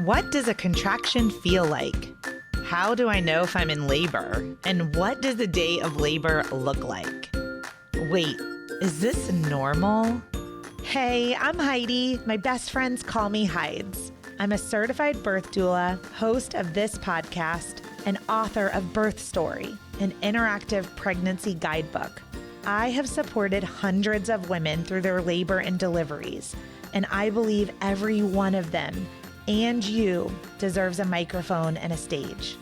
What does a contraction feel like? How do I know if I'm in labor? And what does a day of labor look like? Wait, is this normal? Hey, I'm Heidi. My best friends call me Hides. I'm a certified birth doula, host of this podcast, and author of Birth Story, an interactive pregnancy guidebook. I have supported hundreds of women through their labor and deliveries, and I believe every one of them and you deserves a microphone and a stage.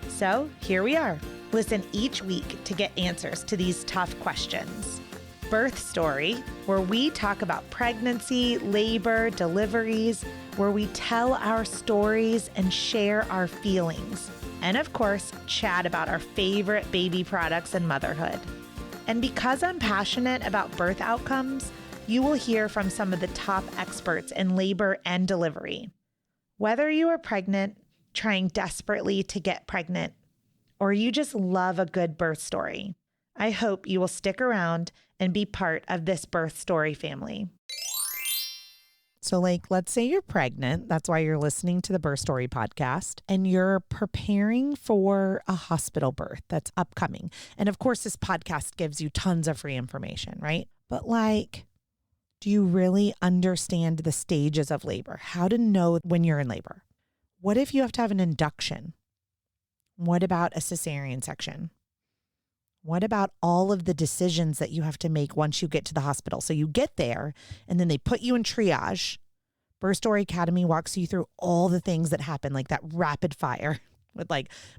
So here we are. Listen each week to get answers to these tough questions. Birth Story, where we talk about pregnancy, labor, deliveries, where we tell our stories and share our feelings. And of course, chat about our favorite baby products and motherhood. And because I'm passionate about birth outcomes, you will hear from some of the top experts in labor and delivery. Whether you are pregnant, trying desperately to get pregnant, or you just love a good birth story, I hope you will stick around and be part of this birth story family. So let's say you're pregnant. That's why you're listening to the Birth Story podcast, and you're preparing for a hospital birth that's upcoming. And of course, this podcast gives you tons of free information, right? But do you really understand the stages of labor? How to know when you're in labor? What if you have to have an induction? What about a cesarean section? What about all of the decisions that you have to make once you get to the hospital? So you get there and then they put you in triage. Birth Story Academy walks you through all the things that happen, like that rapid fire with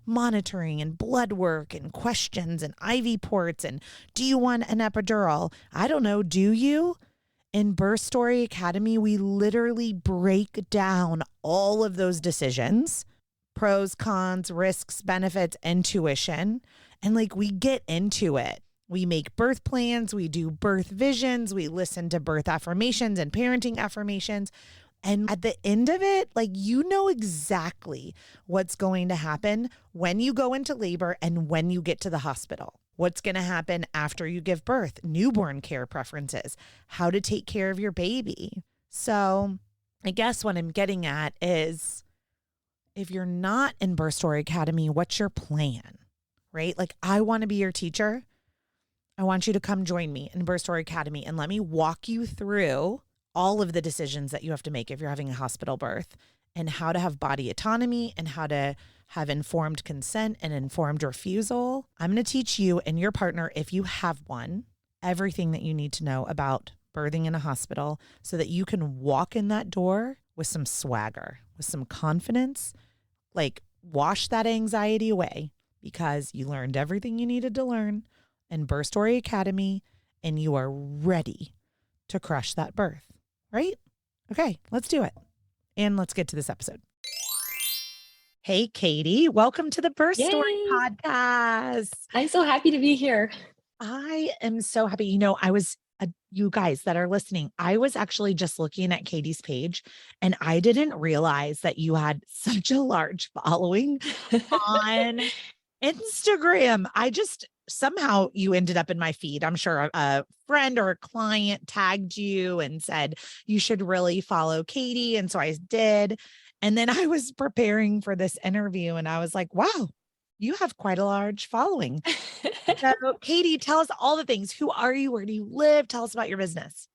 monitoring and blood work and questions and IV ports. And do you want an epidural? I don't know. Do you? In Birth Story Academy, we literally break down all of those decisions, pros, cons, risks, benefits, and tuition. And we get into it. We make birth plans, we do birth visions, we listen to birth affirmations and parenting affirmations. And at the end of it, you know exactly what's going to happen when you go into labor and when you get to the hospital. What's going to happen after you give birth, newborn care preferences, how to take care of your baby. So I guess what I'm getting at is, if you're not in Birth Story Academy, what's your plan, right? I want to be your teacher. I want you to come join me in Birth Story Academy and let me walk you through all of the decisions that you have to make if you're having a hospital birth, and how to have body autonomy and how to have informed consent and informed refusal. I'm going to teach you and your partner, if you have one, everything that you need to know about birthing in a hospital so that you can walk in that door with some swagger, with some confidence, wash that anxiety away because you learned everything you needed to learn in Birth Story Academy and you are ready to crush that birth, right? Okay, let's do it. And let's get to this episode. Hey, Katy, welcome to the Birth Story podcast. I'm so happy to be here. I am so happy. You guys that are listening, I was actually just looking at Katy's page and I didn't realize that you had such a large following on Instagram. Somehow you ended up in my feed. I'm sure a friend or a client tagged you and said, you should really follow Katy. And so I did. And then I was preparing for this interview and I was like, wow, you have quite a large following. So Katy, tell us all the things. Who are you? Where do you live? Tell us about your business.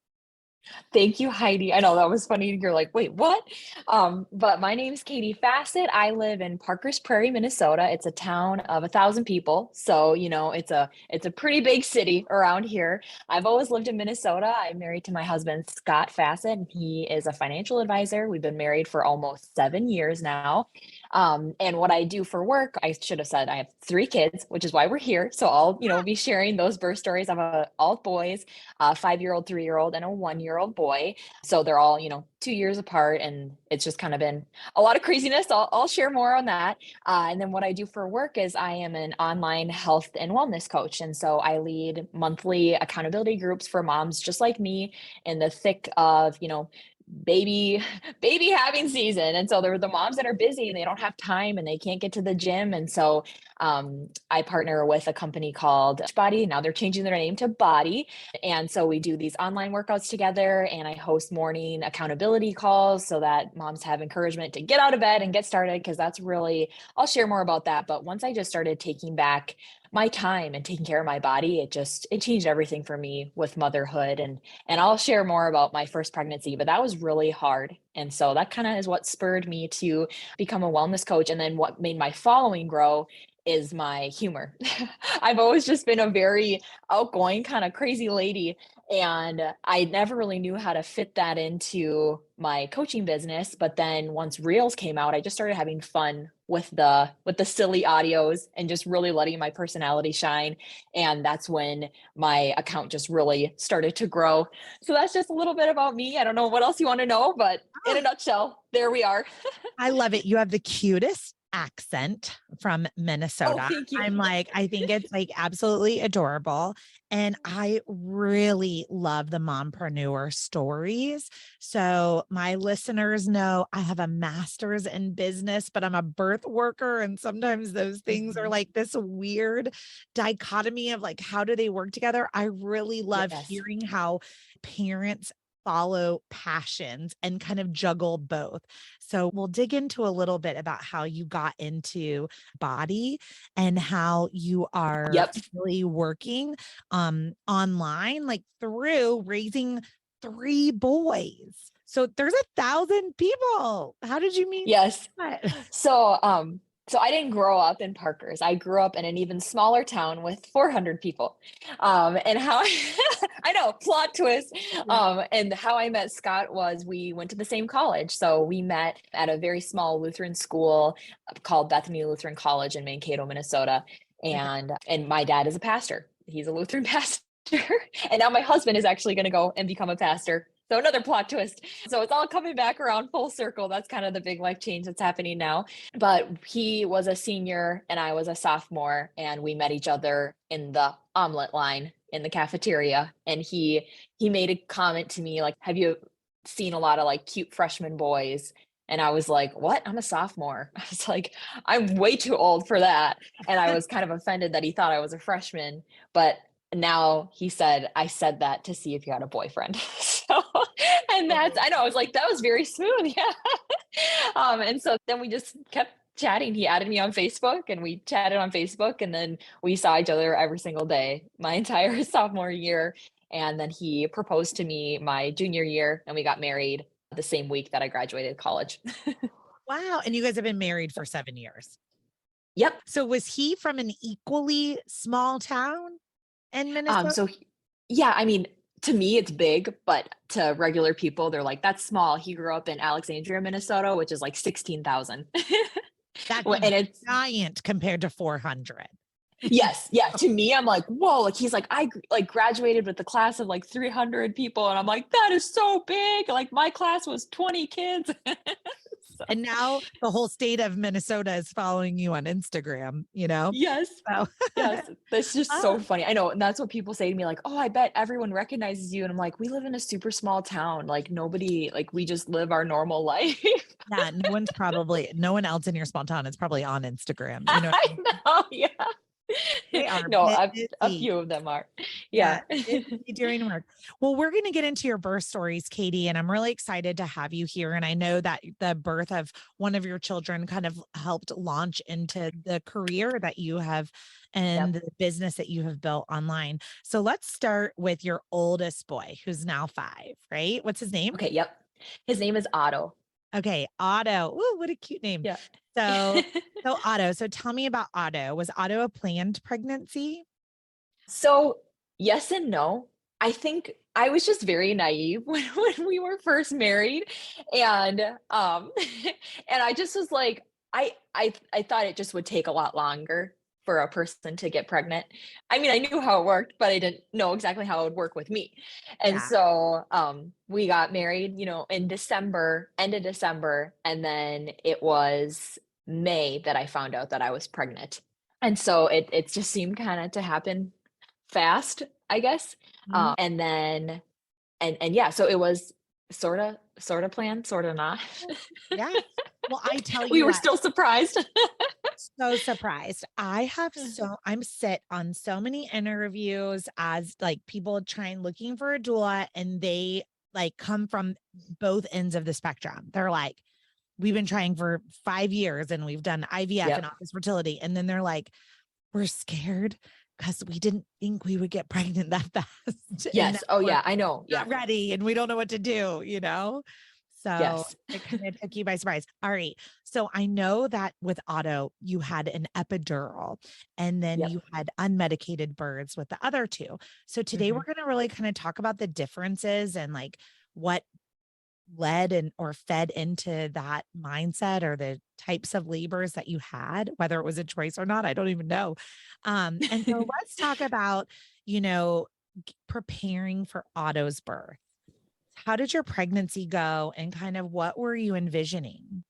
Thank you, Heidi. I know that was funny. You're like, wait, what? But my name is Katy Fassett. I live in Parkers Prairie, Minnesota. It's a town of 1,000 people. So, it's a pretty big city around here. I've always lived in Minnesota. I'm married to my husband, Scott Fassett, and he is a financial advisor. We've been married for almost 7 years now. And what I do for work, I should have said I have 3 kids, which is why we're here. So I'll, be sharing those birth stories. I have all boys, a 5-year-old, 3-year-old, and a 1-year-old boy. So they're all, 2 years apart, and it's just kind of been a lot of craziness. I'll share more on that. And then what I do for work is I am an online health and wellness coach. And so I lead monthly accountability groups for moms just like me in the thick of, baby having season. And so there are the moms that are busy and they don't have time and they can't get to the gym. And so I partner with a company called Body. Now they're changing their name to Body. And so we do these online workouts together, and I host morning accountability calls so that moms have encouragement to get out of bed and get started. Cause that's really, I'll share more about that. But once I just started taking back my time and taking care of my body, it changed everything for me with motherhood. And I'll share more about my first pregnancy, but that was really hard. And so that kind of is what spurred me to become a wellness coach. And then what made my following grow is my humor. I've always just been a very outgoing, kind of crazy lady. And I never really knew how to fit that into my coaching business. But then once Reels came out, I just started having fun with the silly audios and just really letting my personality shine. And that's when my account just really started to grow. So that's just a little bit about me. I don't know what else you want to know, but in a nutshell, there we are. I love it. You have the cutest accent from Minnesota. Oh, thank you. I think it's like absolutely adorable. And I really love the mompreneur stories. So my listeners know I have a master's in business, but I'm a birth worker. And sometimes those things are like this weird dichotomy of like, how do they work together? I really love Yes. hearing how parents follow passions and kind of juggle both. So we'll dig into a little bit about how you got into Body and how you are Yep. really working online, like through raising 3 boys. So there's 1,000 people. How did you meet Yes. that? So I didn't grow up in Parkers. I grew up in an even smaller town with 400 people. And how I know, plot twist. And how I met Scott was we went to the same college. So we met at a very small Lutheran school called Bethany Lutheran College in Mankato, Minnesota. And my dad is a pastor. He's a Lutheran pastor. And now my husband is actually going to go and become a pastor. So another plot twist. So it's all coming back around full circle. That's kind of the big life change that's happening now. But he was a senior and I was a sophomore, and we met each other in the omelet line in the cafeteria. And he made a comment to me like, "Have you seen a lot of like cute freshman boys?" And I was like, "What? I'm a sophomore." I was like, "I'm way too old for that." And I was kind of offended that he thought I was a freshman. But now he said, "I said that to see if you had a boyfriend." So, and I know, I was like, that was very smooth. Yeah. And so then we just kept chatting. He added me on Facebook and we chatted on Facebook, and then we saw each other every single day my entire sophomore year. And then he proposed to me my junior year, and we got married the same week that I graduated college. Wow. And you guys have been married for 7 years. Yep. So was he from an equally small town in Minnesota? Yeah, I mean, to me it's big, but to regular people, they're like, "That's small." He grew up in Alexandria, Minnesota, which is like 16,000. That's And it's giant compared to 400. yes, yeah. To me, I'm like, whoa. Like he's like, like graduated with a class of like 300 people, and I'm like, that is so big. Like my class was 20 kids. So, And now the whole state of Minnesota is following you on Instagram, you know? yes, So yes, that's just so oh, funny. I know, and that's what people say to me, like, "Oh, I bet everyone recognizes you." And I'm like, we live in a super small town. Like nobody, like we just live our normal life. yeah, no one else in your small town is probably on Instagram. You know what I I mean? know, yeah. They are No, a busy. few of them are. Yeah, Yeah. busy doing work. Well, we're going to get into your birth stories, Katy, and I'm really excited to have you here. And I know that the birth of one of your children kind of helped launch into the career that you have and Yep. the business that you have built online. So let's start with your oldest boy, who's now 5, right? What's his name? Okay, yep. His name is Otto. Okay, Otto. Ooh, what a cute name. Yeah. So, so Otto. So tell me about Otto. Was Otto a planned pregnancy? So, yes and no. I think I was just very naive when we were first married, and, and I just was like, I thought it just would take a lot longer for a person to get pregnant. I mean, I knew how it worked, but I didn't know exactly how it would work with me. And Yeah. so, we got married, in December, end of December, and then it was May that I found out that I was pregnant. And so it just seemed kinda to happen fast, I guess. Mhm. And then and yeah, so it was Sorta plan, sorta not. Yes. Well, I tell We you were what, still surprised. so surprised. I'm sit on so many interviews as like people trying looking for a doula and they like come from both ends of the spectrum. They're like, we've been trying for 5 years and we've done IVF and Yep. office fertility. And then they're like, we're scared because we didn't think we would get pregnant that fast. And now Yes. Oh, we're yeah, I know. not Yep. ready and we don't know what to do, So Yes. it kind of took you by surprise. All right. So I know that with Otto, you had an epidural and then Yep. you had unmedicated births with the other two. So today we're Mhm. going to really kind of talk about the differences and like what led and or fed into that mindset or the types of labors that you had, whether it was a choice or not, I don't even know. And so let's talk about, you know, preparing for Otto's birth. How did your pregnancy go and kind of what were you envisioning?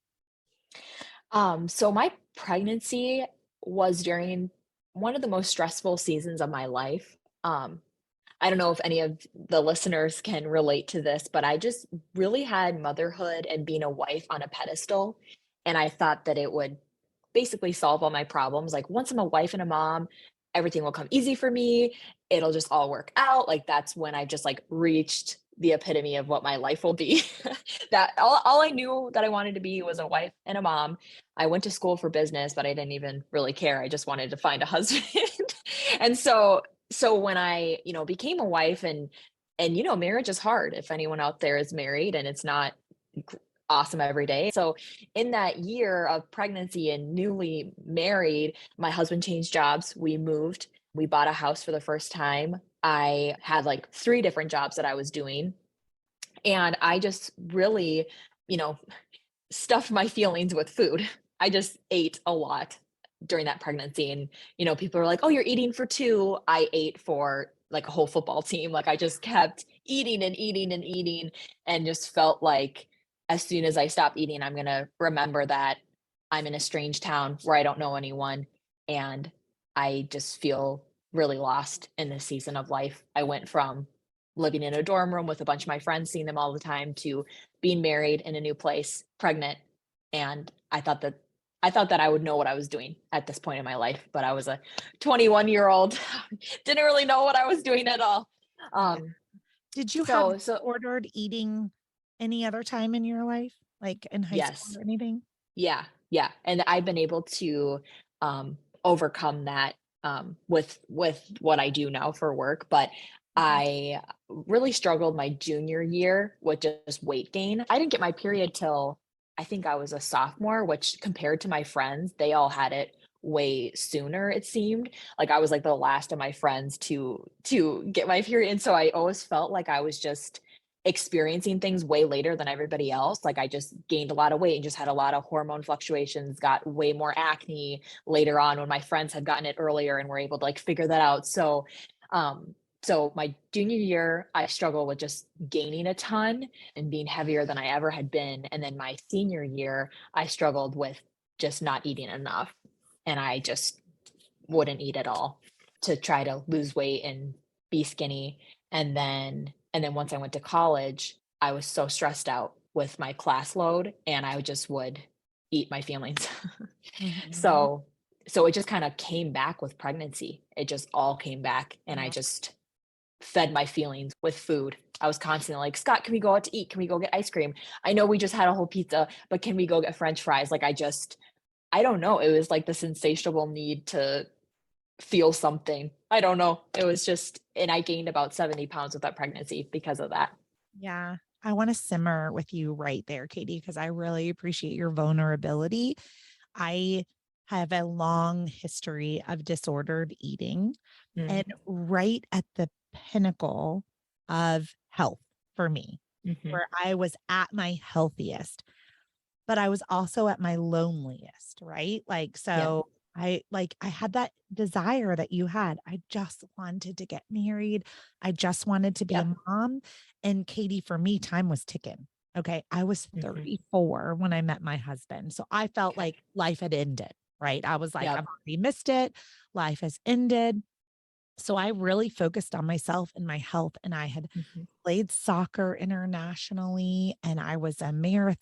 So my pregnancy was during one of the most stressful seasons of my life. I don't know if any of the listeners can relate to this, but I just really had motherhood and being a wife on a pedestal. And I thought that it would basically solve all my problems. Like, once I'm a wife and a mom, everything will come easy for me. It'll just all work out. Like, that's when I just like reached the epitome of what my life will be. That all I knew that I wanted to be was a wife and a mom. I went to school for business, but I didn't even really care. I just wanted to find a husband. And so when I, became a wife, and marriage is hard if anyone out there is married, and it's not awesome every day. So in that year of pregnancy and newly married, my husband changed jobs, we moved, we bought a house for the first time. I had like 3 different jobs that I was doing, and I just really, you know, stuffed my feelings with food. I just ate a lot during that pregnancy, and, people are like, "Oh, you're eating for 2." I ate for, like, a whole football team. Like, I just kept eating and eating and eating, and just felt like as soon as I stop eating, I'm gonna remember that I'm in a strange town where I don't know anyone, and I just feel really lost in this season of life. I went from living in a dorm room with a bunch of my friends, seeing them all the time, to being married in a new place, pregnant, and I thought that I would know what I was doing at this point in my life, but I was a 21-year-old, didn't really know what I was doing at all. Yeah. Um, Did you have so ordered eating any other time in your life, like in high school yes, or anything? yeah, yeah, and I've been able to overcome that with what I do now for work, but Mhm. I really struggled my junior year with just weight gain. I didn't get my period till I think I was a sophomore, which compared to my friends, they all had it way sooner, it seemed. Like, I was like the last of my friends to get my period. And so I always felt like I was just experiencing things way later than everybody else. Like, I just gained a lot of weight and just had a lot of hormone fluctuations, got way more acne later on when my friends had gotten it earlier and were able to like figure that out. So my junior year, I struggled with just gaining a ton and being heavier than I ever had been. And then my senior year, I struggled with just not eating enough. And I just wouldn't eat at all to try to lose weight and be skinny. And then once I went to college, I was so stressed out with my class load, and I just would eat my feelings. Mhm. So so it just kind of came back with pregnancy. It just all came back, and I Yeah. just fed my feelings with food. I was constantly like, "Scott, can we go out to eat? Can we go get ice cream? I know we just had a whole pizza, but can we go get french fries?" Like, I don't know, it was like this insatiable need to feel something. I don't know. It was just, and I gained about 70 pounds with that pregnancy because of that. Yeah. I want to simmer with you right there, Katie, because I really appreciate your vulnerability. I have a long history of disordered eating Mm, and right at the pinnacle of health for me, mhm. where I was at my healthiest, but I was also at my loneliest, right? Like, Yep, so I had that desire that you had. I just wanted to get married. I just wanted to be yep. a mom. And Katie, for me, time was ticking. Okay. I was Mhm. 34 when I met my husband. So I felt Okay. like life had ended, right? I was like, Yep. I've already missed it. Life has ended. So I really focused on myself and my health, and I had Mhm. played soccer internationally, and I was a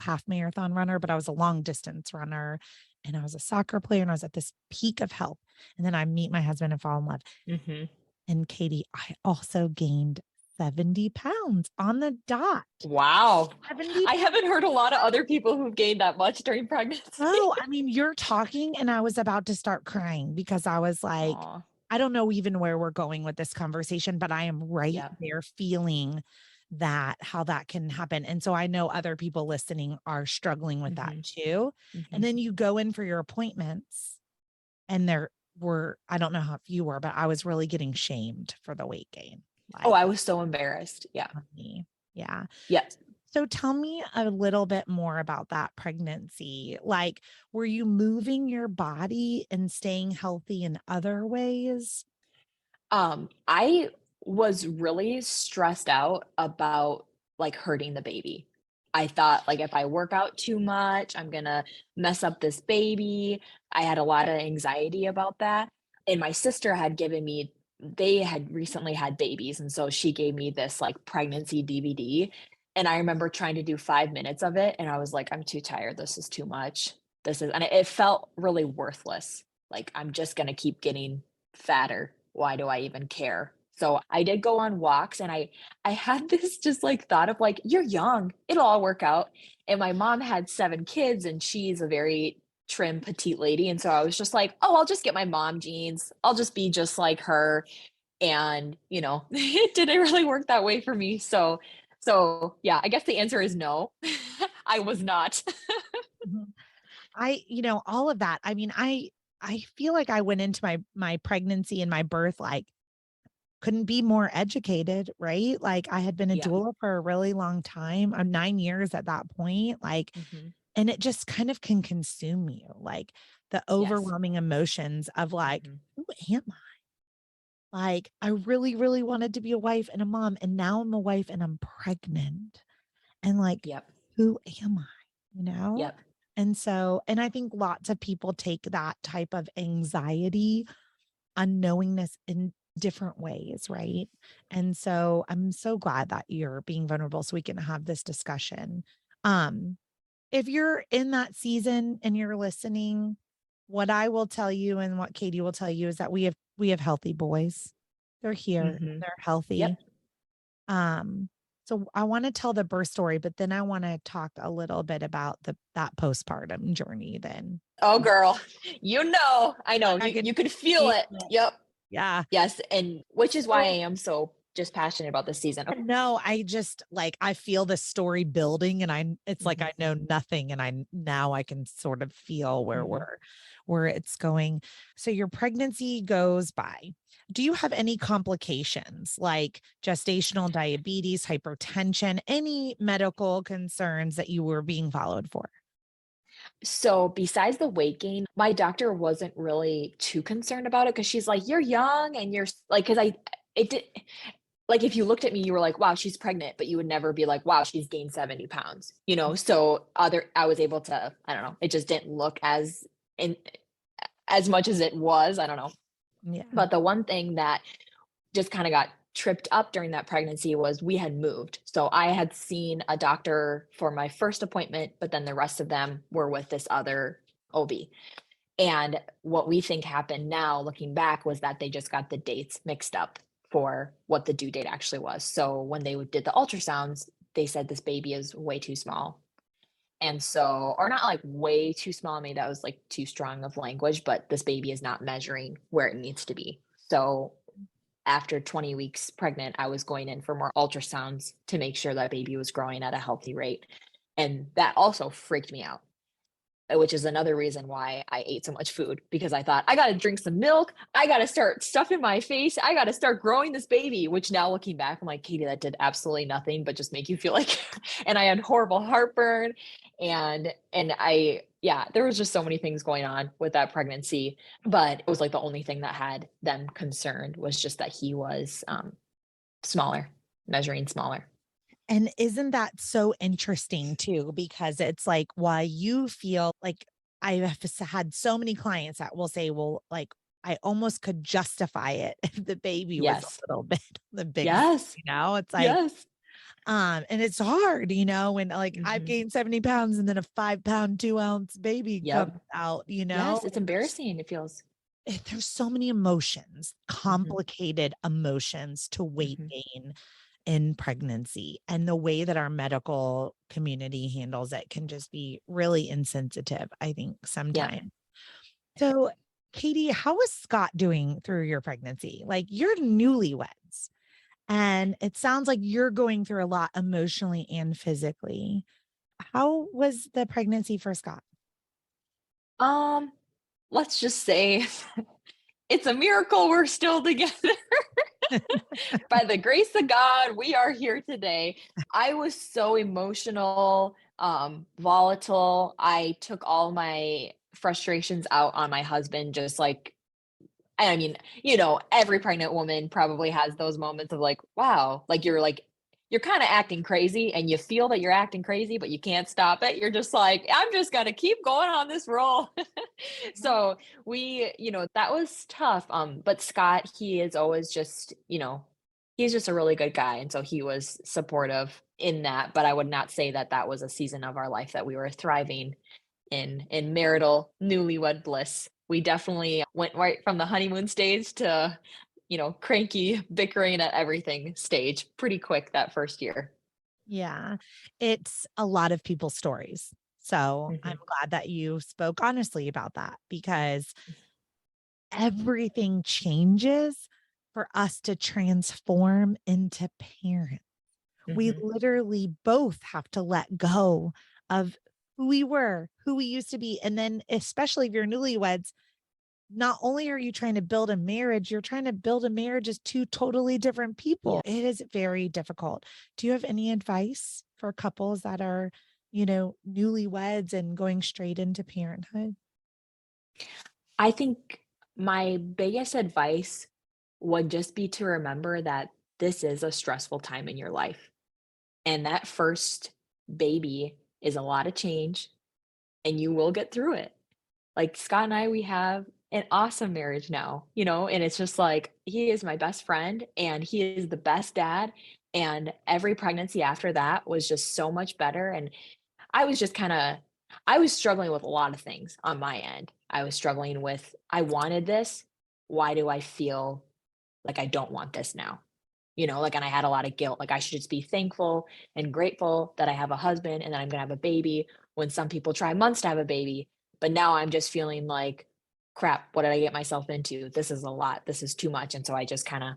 half marathon runner, but I was a long distance runner, and I was a soccer player, and I was at this peak of health. And then I meet my husband and fall in love. Mhm. And Katie, I also gained 70 pounds on the dot. Wow. 70. I haven't heard a lot of other people who've gained that much during pregnancy. Oh, I mean, you're talking, and I was about to start crying because I was like, Aw. I don't know even where we're going with this conversation, but I am right Yeah. there feeling that how that can happen. And so I know other people listening are struggling with that Mhm. too. And Mhm. then you go in for your appointments, and I don't know how if you were, but I was really getting shamed for the weight gain. Oh, Like, I was so embarrassed. Yeah. on me. Yeah. Yes. So tell me a little bit more about that pregnancy. Like, were you moving your body and staying healthy in other ways? I was really stressed out about, like, hurting the baby. I thought, like, if I work out too much, I'm gonna mess up this baby. I had a lot of anxiety about that, and my sister had given me they had recently had babies, and so she gave me this, like, pregnancy DVD, and I remember trying to do 5 minutes of it, and I was like, "I'm too tired. This is too much. This is" and it felt really worthless. Like, I'm just gonna keep getting fatter. Why do I even care? So I did go on walks and I had this just like thought of like, you're young, it'll all work out. And my mom had 7 kids and she's a very trim petite lady. And so I was just like, oh, I'll just get my mom jeans. I'll just be just like her. And it didn't really work that way for me. So yeah, I guess the answer is no. I was not. Mhm. All of that. I mean, I feel like I went into my pregnancy and my birth like couldn't be more educated, right? Like I had been a Yeah. doula for a really long time. I'm 9 years at that point, like, Hmm. and it just kind of can consume you, like the Yes. overwhelming emotions of like, Hmm. who am I? Like, I really, really wanted to be a wife and a mom, and now I'm a wife and I'm pregnant. And like, Yep. who am I? You know? Yep. And so, and I think lots of people take that type of anxiety, unknowingness in different ways, right? And so I'm so glad that you're being vulnerable so we can have this discussion. Um, if you're in that season and you're listening, what I will tell you and what Katie will tell you is that we have healthy boys. They're here, Hmm. they're healthy. Yep. Um, so I want to tell the birth story, but then I want to talk a little bit about that postpartum journey then. Oh, girl, I know, I you can could feel feel it. it. Yep. Yeah. Yes, and which is why I So am so just passionate about this season. Okay. no, I just like I feel the story building and it's like Mhm, I know nothing and now I can sort of feel mhm. where it's going. So your pregnancy goes by. Do you have any complications like gestational diabetes, hypertension, any medical concerns that you were being followed for? So, besides the weight gain, my doctor wasn't really too concerned about it because she's like, "You're young and you're s" like, because I it did like, if you looked at me, you were like, "Wow, she's pregnant," but you would never be like, "Wow, she's gained 70 pounds," you know? So, other I was able to I don't know, it just didn't look in as much as it was, I don't know. Yeah. But the one thing that just kinda got tripped up during that pregnancy was we had moved. So I had seen a doctor for my first appointment, but then the rest of them were with this other OB. And what we think happened now, looking back, was that they just got the dates mixed up for what the due date actually was. So when they did the ultrasounds, they said this baby is way too small. And so, or not like way too small, maybe that was like too strong of language, but this baby is not measuring where it needs to be. So after 20 weeks pregnant, I was going in for more ultrasounds to make sure that baby was growing at a healthy rate. And that also freaked me out, which is another reason why I ate so much food because I thought, I got to drink some milk. I got to start stuffing my face. I got to start growing this baby, which now looking back, I'm like, Katie, that did absolutely nothing but just make you feel like, and I had horrible heartburn. Yeah, there was just so many things going on with that pregnancy. But it was like the only thing that had them concerned was just that he was smaller, measuring smaller. And isn't that so interesting too? Because it's like, why you feel like I have had so many clients that will say, well, like, I almost could justify it if the baby was a Yes. little bit on the big side, Yes. it's like, Yes. and it's hard, when like I've Mhm. gained 70 pounds and then a 5 pound, 2 ounce baby comes Yep. out, Yes, it's embarrassing, it feels. there's so many emotions, Mhm. complicated emotions to weight Mhm. gain in pregnancy. And the way that our medical community handles it can just be really insensitive, I think, Yep. sometimes. So, Katy, how is Scott doing through your pregnancy? Like, you're newlyweds, and it sounds like you're going through a lot emotionally and physically. How was the pregnancy for Scott? Um, let's just say it's a miracle we're still together. By the grace of God, we are here today. I was so emotional, volatile. I took all my frustrations out on my husband, just like, I mean, every pregnant woman probably has those moments of like, wow, you're kind of acting crazy and you feel that you're acting crazy, but you can't stop it. You're just like, I'm just going to keep going on this roll. So that was tough. But Scott, he is always just, he's just a really good guy. And so he was supportive in that. But I would not say that that was a season of our life that we were thriving in marital newlywed bliss. We definitely went right from the honeymoon stage to, cranky bickering at everything stage pretty quick that first year. Yeah, it's a lot of people's stories. So I'm Mhm. glad that you spoke honestly about that because everything changes for us to transform into parents. We Mhm. literally both have to let go of who we were, who we used to be. And then, especially if you're newlyweds, not only are you trying to build a marriage, you're trying to build a marriage as two totally different Yeah. people. It is very difficult. Do you have any advice for couples that are, newlyweds and going straight into parenthood? I think my biggest advice would just be to remember that this is a stressful time in your life. And that first baby is a lot of change and you will get through it. Like Scott and I, we have an awesome marriage now, and it's just like he is my best friend and he is the best dad. And every pregnancy after that was just so much better. And I was just kind of, I was struggling with a lot of things on my end. I was struggling with, I wanted this. Why do I feel like I don't want this now? And I had a lot of guilt. Like I should just be thankful and grateful that I have a husband and that I'm going to have a baby when some people try months to have a baby. But now I'm just feeling like, crap, what did I get myself into? This is a lot. This is too much. And so I just kind of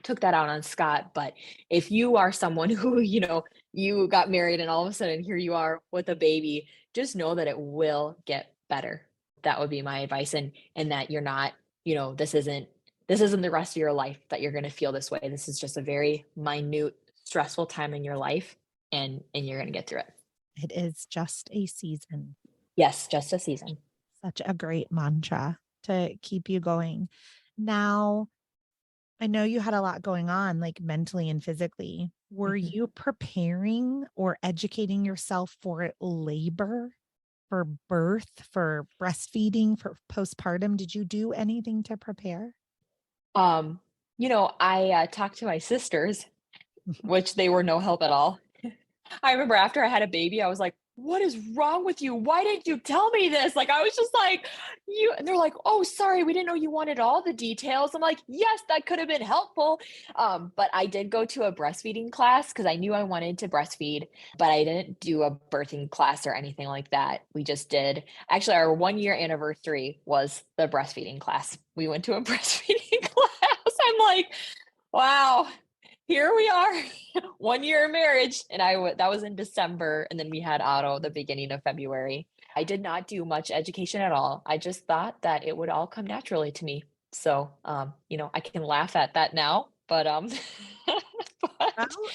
took that out on Scott. But if you are someone who, you got married and all of a sudden here you are with a baby, just know that it will get better. That would be my advice. And that you're not, this isn't the rest of your life that you're going to feel this way. This is just a very minute, stressful time in your life and you're going to get through it. It is just a season. Yes, just a season. Such a great mantra to keep you going. Now, I know you had a lot going on, like mentally and physically. Were Mhm. you preparing or educating yourself for labor, for birth, for breastfeeding, for postpartum? Did you do anything to prepare? Um, I talked to my sisters, which they were no help at all. I remember after I had a baby, I was like, "What is wrong with you? Why didn't you tell me this?" Like, I was just like, "You," and they're like, "Oh, sorry, we didn't know you wanted all the details." I'm like, "Yes, that could have been helpful." But I did go to a breastfeeding class because I knew I wanted to breastfeed, but I didn't do a birthing class or anything like that. We just did actually our 1 year anniversary was the breastfeeding class. We went to a breastfeeding class. I'm like, wow, here we are. 1 year of marriage, and that was in December, and then we had Otto the beginning of February. I did not do much education at all. I just thought that it would all come naturally to me. So, I can laugh at that now, but Well,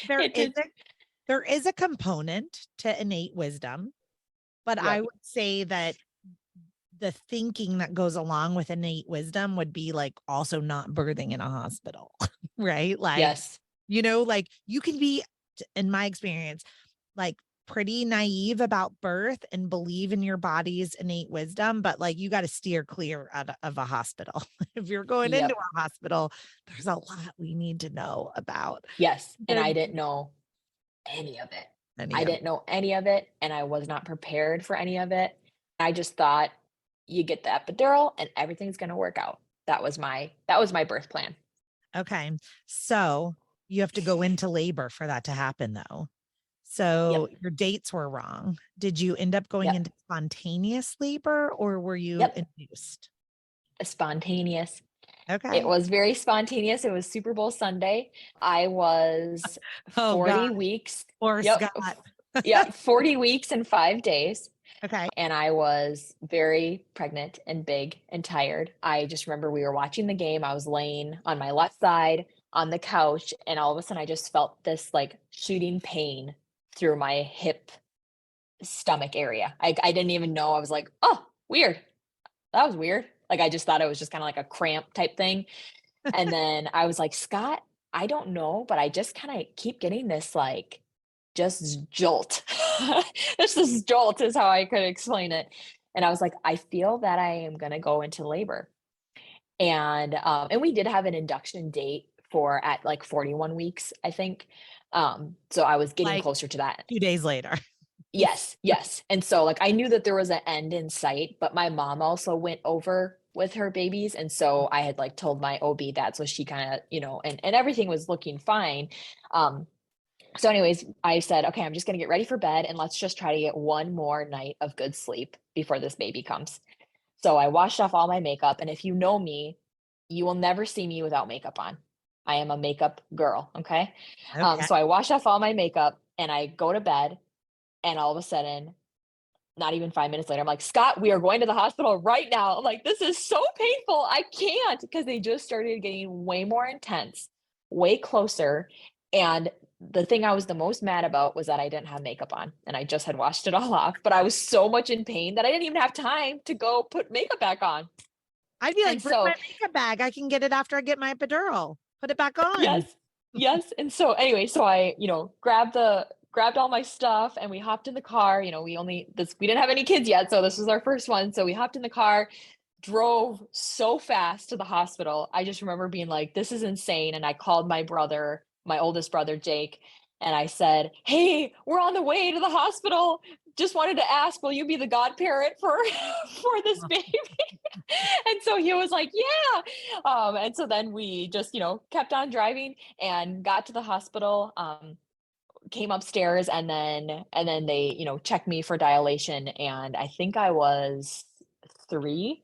but it did. there is a component to innate wisdom, but I Yep. would say that the thinking that goes along with innate wisdom would be like also not birthing in a hospital, right? Like, Yes. like you can be, in my experience, like pretty naive about birth and believe in your body's innate wisdom, but like you got to steer clear of a hospital. If you're going into Yep. a hospital, there's a lot we need to know about Yes. And I the didn't know any of it. any I of didn't know any of it, and I was not prepared for any of it. I just thought you get the epidural and everything's going to work out. That was my birth plan. Okay. So you have to go into labor for that to happen, though. Yep. So your dates were wrong. Did you end up going Yep. into spontaneous labor or were you Yep. induced? Spontaneous. It Okay. was very spontaneous. It was Super Bowl Sunday. I was Oh, God. 40 weeks. Poor Yep. Scott. Yep. 40 weeks and 5 days. Okay. And I was very pregnant and big and tired. I just remember we were watching the game. I was laying on my left side on the couch, and all of a sudden I just felt this like shooting pain through my hip stomach area. I didn't even know. I was like, oh, weird. That was weird. Like I just thought it was just kind of like a cramp type thing. And then I was like, Scott, I don't know, but I just kind of keep getting this like just jolt. Just this jolt is how I could explain it. And I was like, I feel that I am gonna go into labor. And we did have an induction date for at like 41 weeks, I think. So I was getting Like closer to that. 2 days later. Yes, yes. And so, like, I knew that there was an end in sight, but my mom also went over with her babies, and so I had, like, told my OB that, so she kinda, and everything was looking fine. So anyways, I said, "Okay, I'm just gonna get ready for bed, and let's just try to get one more night of good sleep before this baby comes." So I washed off all my makeup, and if you know me, you will never see me without makeup on. I am a makeup girl, okay? Okay. So I washed off all my makeup, and I go to bed, and all of a sudden, not even 5 minutes later, I'm like, "Scott, we are going to the hospital right now." I'm like, "This is so painful. I can't," because they just started getting way more intense, way closer. And the thing I was the most mad about was that I didn't have makeup on and I just had washed it all off. But I was so much in pain that I didn't even have time to go put makeup back on. I'd be And like, bring my so, makeup bag. I can get it after I get my epidural. Put it back on. yes, yes. And so anyway, so I, grabbed all my stuff and we hopped in the car. We didn't have any kids yet, so this was our first one. So we hopped in the car, drove so fast to the hospital. I just remember being like, this is insane. And I called my brother, my oldest brother, Jake, and I said, "Hey, we're on the way to the hospital. Just wanted to ask, will you be the godparent for for this baby?" And so he was like, "Yeah." And so then we just, kept on driving and got to the hospital. Came upstairs and then they, checked me for dilation, and I think I was 3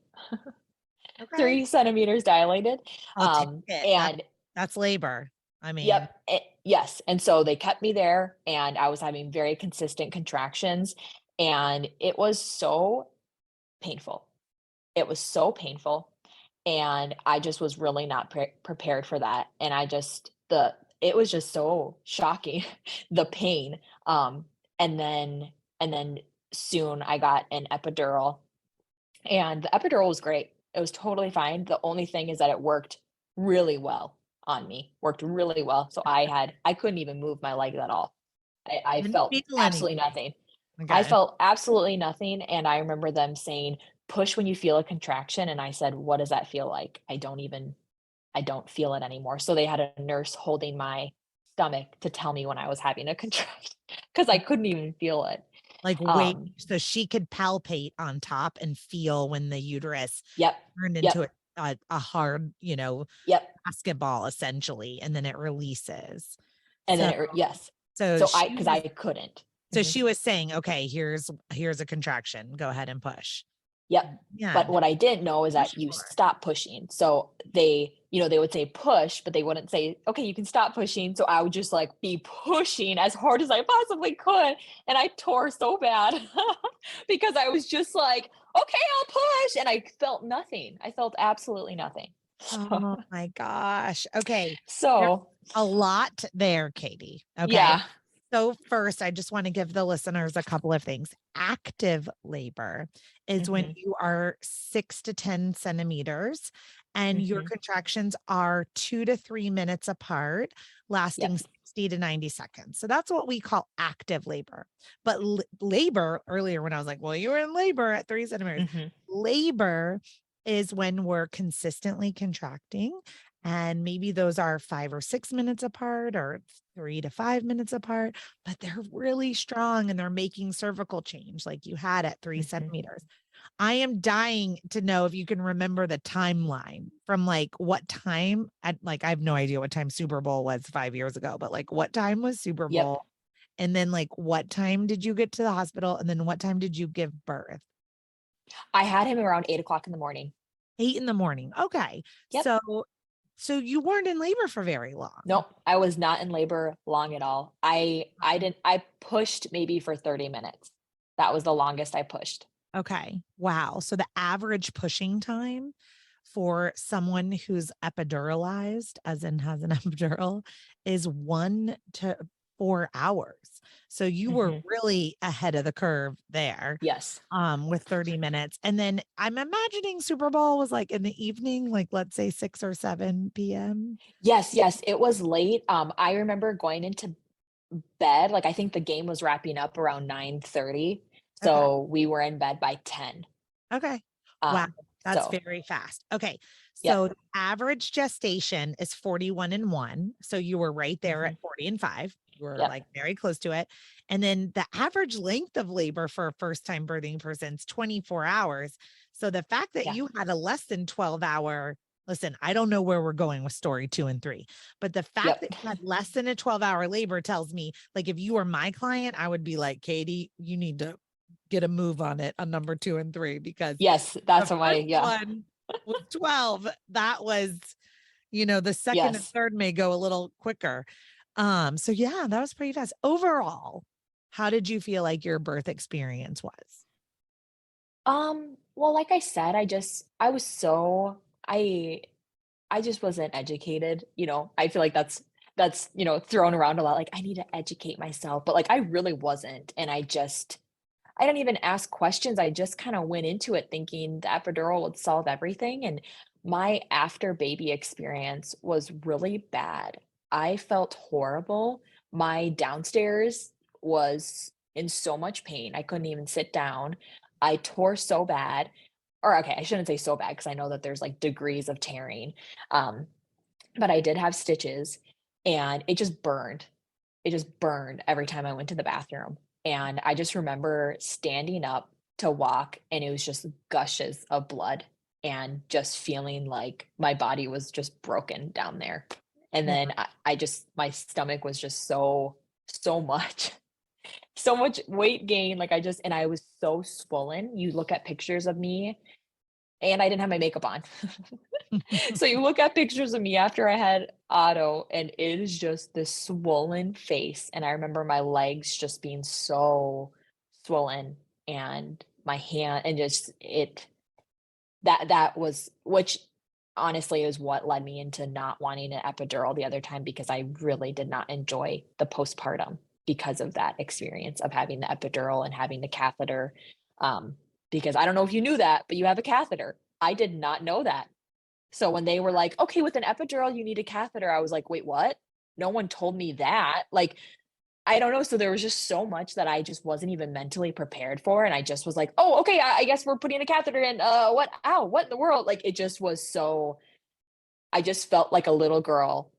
Okay. 3 centimeters dilated. I'll take it. And That's labor. I mean, yep, yes, and so they kept me there, and I was having very consistent contractions, and it was so painful. It was so painful, and I just was really not prepared for that, and it was just so shocking, the pain, and then soon I got an epidural, and the epidural was great. It was totally fine. The only thing is that it worked really well on me, worked really well, so I couldn't even move my leg at all. I didn't felt feel absolutely anything. nothing. I Okay. felt absolutely nothing, and I remember them saying, "Push when you feel a contraction," and I said, "What does that feel like? I don't feel it anymore." So they had a nurse holding my stomach to tell me when I was having a contraction because I couldn't even feel it. Like, wait, Um, so she could palpate on top and feel when the uterus yep, turned into yep, a hard, yep, basketball essentially, and then it releases. and then So, yes. so So she because was, I couldn't. so Mhm. she was saying, okay, here's a contraction. Go ahead and push. Yep. Yeah. But what I didn't know is Push that you for. stop pushing. So they would say push, but they wouldn't say, "Okay, you can stop pushing." So I would just like be pushing as hard as I possibly could. And I tore so bad because I was just like, "Okay, I'll push." And I felt nothing. I felt absolutely nothing. Oh my gosh. Okay. There's So a lot there, Katie. Okay. yeah. So first, I just want to give the listeners a couple of things. Active labor is when Mhm. you are 6 to 10 centimeters and your Mhm. contractions are 2 to 3 minutes apart, lasting Yep. 60 to 90 seconds. So that's what we call active labor. But labor, earlier when I was like, well, you were in labor at 3 centimeters, Mhm. labor is when we're consistently contracting. And maybe those are 5 or 6 minutes apart or 3 to 5 minutes apart, but they're really strong and they're making cervical change like you had at three Mhm. centimeters. I am dying to know if you can remember the timeline from like what time at like I have no idea what time Super Bowl was 5 years ago, but like what time was Super Yep. Bowl? And then like what time did you get to the hospital? And then what time did you give birth? I had him around 8 o'clock in the morning. 8 in the morning. Okay. Yep. So you weren't in labor for very long. Nope, I was not in labor long at all. I pushed maybe for 30 minutes. That was the longest I pushed. Okay. Wow. So the average pushing time for someone who's epiduralized, as in has an epidural, is 1 to 4 hours. So you were Mhm. really ahead of the curve there, Yes. with 30 minutes. And then I'm imagining Super Bowl was like in the evening, like let's say 6 or 7 p.m. Yes, yes, it was late. I remember going into bed, like, I think the game was wrapping up around 9:30, Okay. so we were in bed by 10. Okay. Wow. Um, That's so very fast. Okay. So yep. the average gestation is 41 and 1. So you were right there Mhm. at 40 and 5. You were Yep. like very close to it. And then the average length of labor for a first time birthing person is 24 hours. So the fact that Yeah. you had a less than 12-hour, listen, I don't know where we're going with story 2 and 3, but the fact Yep. that you had less than a 12-hour labor tells me, like, if you were my client, I would be like, Katy, you need to get a move on it on number 2 and 3 because Yes, the that's what my first yeah. one was 12. That was, the second and Yes. third may go a little quicker. So yeah, that was pretty fast. Overall, how did you feel like your birth experience was? Well, like I said, I was so I just wasn't educated, I feel like that's thrown around a lot, like, I need to educate myself, but, like, I really wasn't, and I didn't even ask questions, I just kinda went into it thinking the epidural would solve everything, and my after baby experience was really bad. I felt horrible. My downstairs was in so much pain, I couldn't even sit down. I tore so bad, or okay, I shouldn't say so bad because I know that there's, like, degrees of tearing, um, but I did have stitches, and it just burned. It just burned every time I went to the bathroom, and I just remember standing up to walk, and it was just gushes of blood and just feeling like my body was just broken down there, and Yeah. then I just my stomach was just so much so much weight gain, like, I was so swollen. You look at pictures of me, and I didn't have my makeup on. So you look at pictures of me after I had Otto, and it is just this swollen face, and I remember my legs just being so swollen, and my hand and just it that was which honestly is what led me into not wanting an epidural the other time because I really did not enjoy the postpartum because of that experience of having the epidural and having the catheter, because I don't know if you knew that, but you have a catheter. I did not know that. So when they were like, "Okay, with an epidural, you need a catheter," I was like, "Wait, what? No one told me that." Like, I don't know. So there was just so much that I just wasn't even mentally prepared for, and I just was like, "Oh, okay, I guess we're putting a catheter in. What? Ow, what in the world?" Like, it just was so. I just felt like a little girl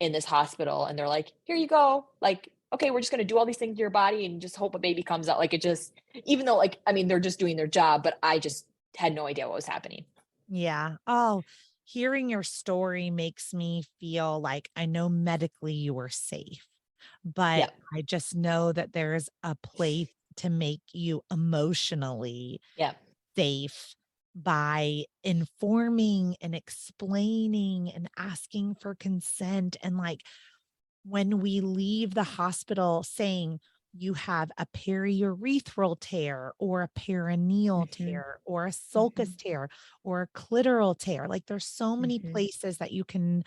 in this hospital, and they're like, "Here you go. Like, okay, we're just gonna do all these things to your body and just hope a baby comes out." Like, it just, even though, like, I mean, they're just doing their job, but I just had no idea what was happening. Yeah. Oh, hearing your story makes me feel like I know medically you were safe, but Yeah. I just know that there's a place to make you emotionally Yeah. safe by informing and explaining and asking for consent. And like when we leave the hospital saying you have a periurethral tear or a perineal Mhm. tear or a sulcus Mhm. tear or a clitoral tear, like there's so many Mhm. places that you can,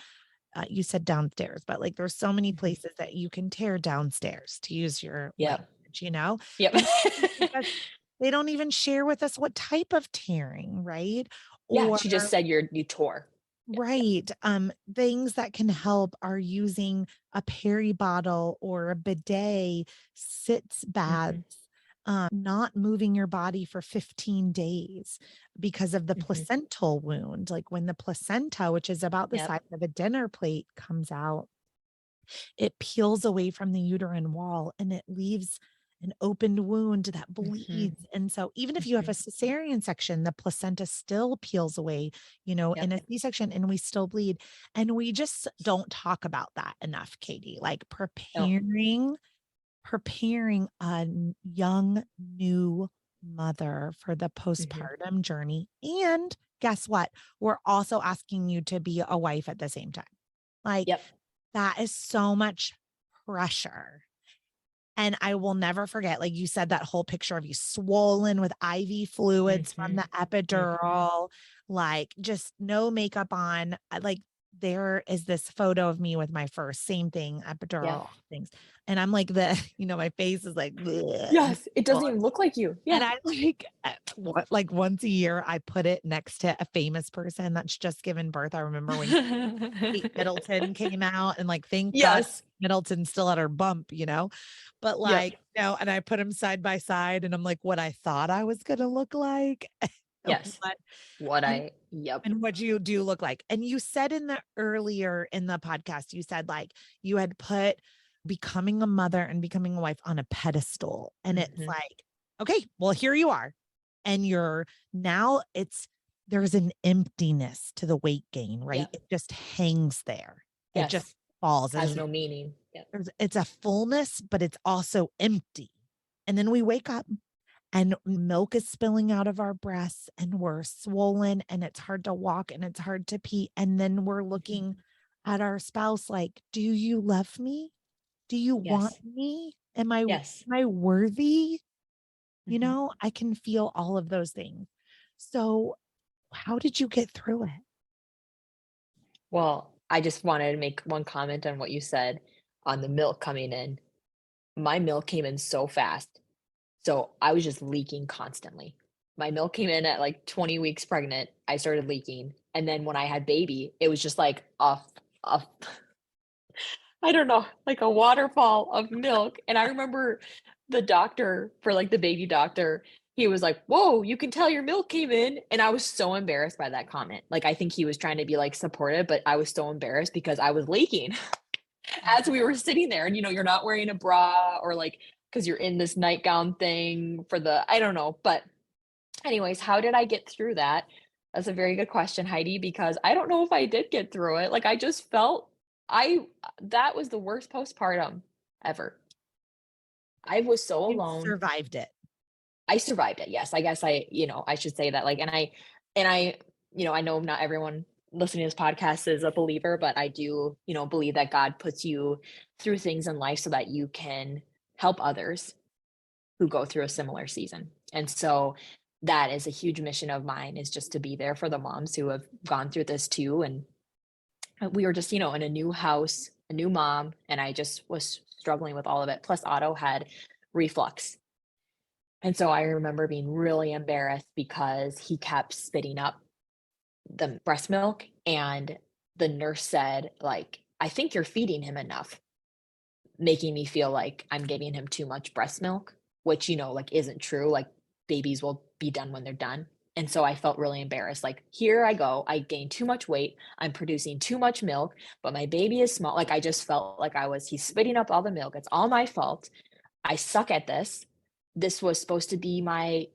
you said downstairs, but like there's so many Mhm. places that you can tear downstairs, to use your Yep. language. Yep. And they don't even share with us what type of tearing, right? Yeah, Or she just said you tore. right. Things that can help are using a peri bottle or a bidet, sitz Mm-hmm, baths, not moving your body for 15 days because of the mm-hmm. placental wound. Like when the placenta, which is about the Yep. size of a dinner plate, comes out, it peels away from the uterine wall and it leaves an opened wound that Mm-hmm, bleeds. And so even if you have mm-hmm. a cesarean section, the placenta still peels away, Yep. in a C-section, and we still bleed. And we just don't talk about that enough, Katie. Like No. preparing a young new mother for the Mm-hmm. postpartum journey. And guess what? We're also asking you to be a wife at the same time. Like Yep. that is so much pressure. And I will never forget, like you said, that whole picture of you swollen with IV fluids from Mm-hmm, the mm-hmm. epidural, like just no makeup on. Like there is this photo of me with my first, same thing, Yep. epidural things. And I'm like my face is like, bleh, Yes, it doesn't even look like you. and Yeah. I like like once a year I put it next to a famous person that's just given birth. I remember when Kate Middleton came out, and like thank God Yes. Middleton still had her bump, but Yep. like, and I put them side by side and I'm like what I thought I was gonna look like. Yes. what What and, I, yep. and what you do look like. And you said earlier in the podcast, you said like you had put becoming a mother and becoming a wife on a pedestal. And it's Mm-hmm. like, okay, well, here you are. And there's an emptiness to the weight gain, right? Yep. It just hangs there. It just Yes. falls. Has no meaning. Yep. It's a fullness, but it's also empty. And then we wake up and milk is spilling out of our breasts and we're swollen and it's hard to walk and it's hard to pee. And then we're Mhm. looking at our spouse like, do you love me? Do you want Yes. me? Am Yes. I worthy? Mhm. I can feel all of those things. So how did you get through it? Well, I just wanted to make one comment on what you said on the milk coming in. My milk came in so fast. So I was just leaking constantly. My milk came in at like 20 weeks pregnant. I started leaking. And then when I had baby, it was just like a I don't know, like a waterfall of milk. And I remember the doctor for like the baby doctor, he was like, "Whoa, you can tell your milk came in." And I was so embarrassed by that comment. Like I think he was trying to be like supportive, but I was so embarrassed because I was leaking as we were sitting there. And you're not wearing a bra or like because you're in this nightgown thing for the I don't know. But anyways, how did I get through that? That's a very good question, Heidi, because I don't know if I did get through it. Like I just felt I that was the worst postpartum ever. I was so You alone. survived it. I survived it. Yes, I guess I should say that like and I know not everyone listening to this podcast is a believer, but I do, believe that God puts you through things in life so that you can help others who go through a similar season. And so that is a huge mission of mine is just to be there for the moms who have gone through this too. And we were just, in a new house, a new mom, and I just was struggling with all of it. Plus, Otto had reflux. And so I remember being really embarrassed because he kept spitting up the breast milk. And the nurse said, like, I think you're feeding him enough, making me feel like I'm giving him too much breast milk, which, like isn't true. Like babies will be done when they're done. And so I felt really embarrassed. Like, here I go. I gained too much weight. I'm producing too much milk, but my baby is small. Like, I just felt like he's spitting up all the milk. It's all my fault. I suck at this. This was supposed to be my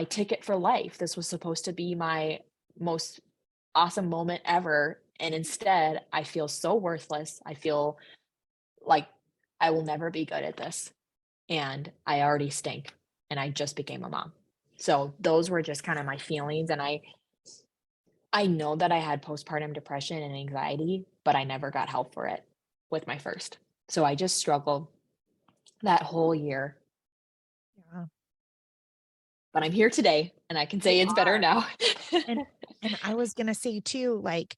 ticket for life. This was supposed to be my most awesome moment ever. And instead, I feel so worthless. I feel like I will never be good at this. And I already stink. And I just became a mom. So those were just kind of my feelings. And I know that I had postpartum depression and anxiety, but I never got help for it with my first. So I just struggled that whole year. Yeah. But I'm here today and I can You say it's better are. now. And I was gonna say too, like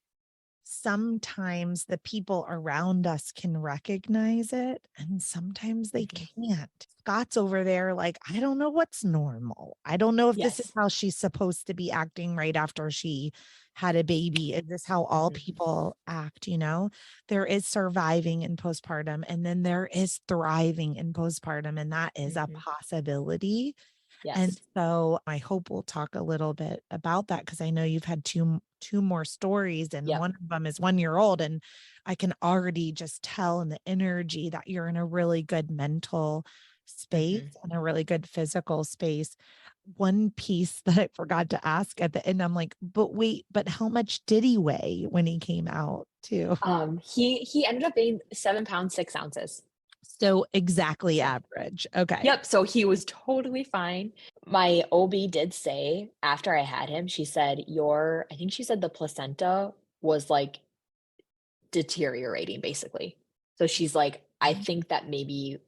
sometimes the people around us can recognize it and sometimes they Mhm. can't. Scott's over there like, I don't know what's normal. I don't know if this is Yes. how she's supposed to be acting right after she had a baby. Is this how all Mhm. people act? There is surviving in postpartum and then there is thriving in postpartum, and that is a Mhm. possibility. And Yes. so I hope we'll talk a little bit about that because I know you've had two more stories, and Yep. one of them is 1 year old. And I can already just tell in the energy that you're in a really good mental space Mhm. and a really good physical space. One piece that I forgot to ask at the end, I'm like, but wait, but how much did he weigh when he came out too? He ended up being 7 pounds, 6 ounces. So exactly So average. Okay. yep, so he was totally fine. My OB did say after I had him, she said, "Your" I think she said the placenta was, like, deteriorating, basically. So she's like, "I think that maybe"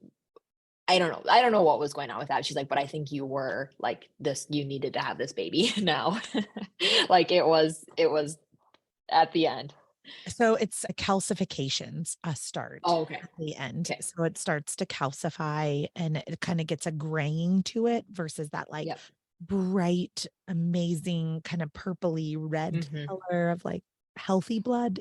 I don't know what was going on with that. She's like, "But I think you were, like, this you needed to have this baby now." Like, it was at the end. So it's a calcifications start Oh, okay. at the end. Okay. So it starts to calcify and it kind of gets a graying to it versus that like Yep. bright, amazing kind of purpley red Mhm. color of like healthy blood.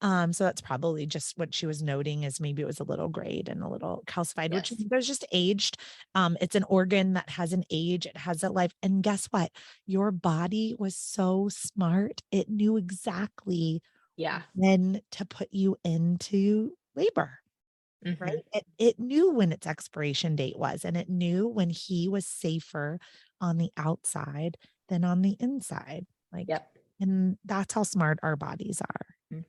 So that's probably just what she was noting is maybe it was a little grayed and a little calcified, which Yes. there's just aged. It's an organ that has an age, it has a life. And guess what? Your body was so smart. It knew exactly Yeah. when to put you into labor, right? Mhm. It knew when its expiration date was, and it knew when he was safer on the outside than on the inside. Like, Yep. and that's how smart our bodies are. Mm.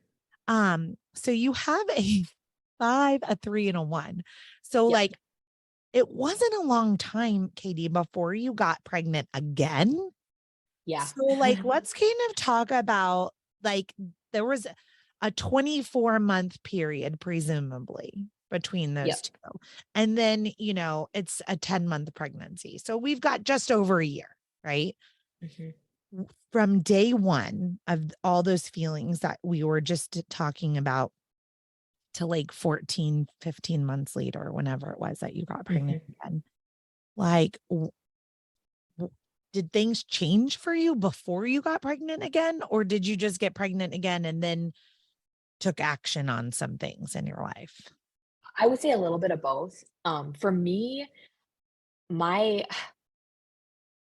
So you have a 5, a 3, and a 1. So Yep. like it wasn't a long time, Katie, before you got pregnant again. Yeah. So like let's kind of talk about like there was a 24-month period, presumably, between those Yep. two. And then, it's a 10-month pregnancy. So we've got just over a year, right? Mhm. From day one of all those feelings that we were just talking about to like 14, 15 months later, whenever it was that you got pregnant Mhm. again. Like, did things change for you before you got pregnant again? Or did you just get pregnant again and then took action on some things in your life? I would say a little bit of both. For me, my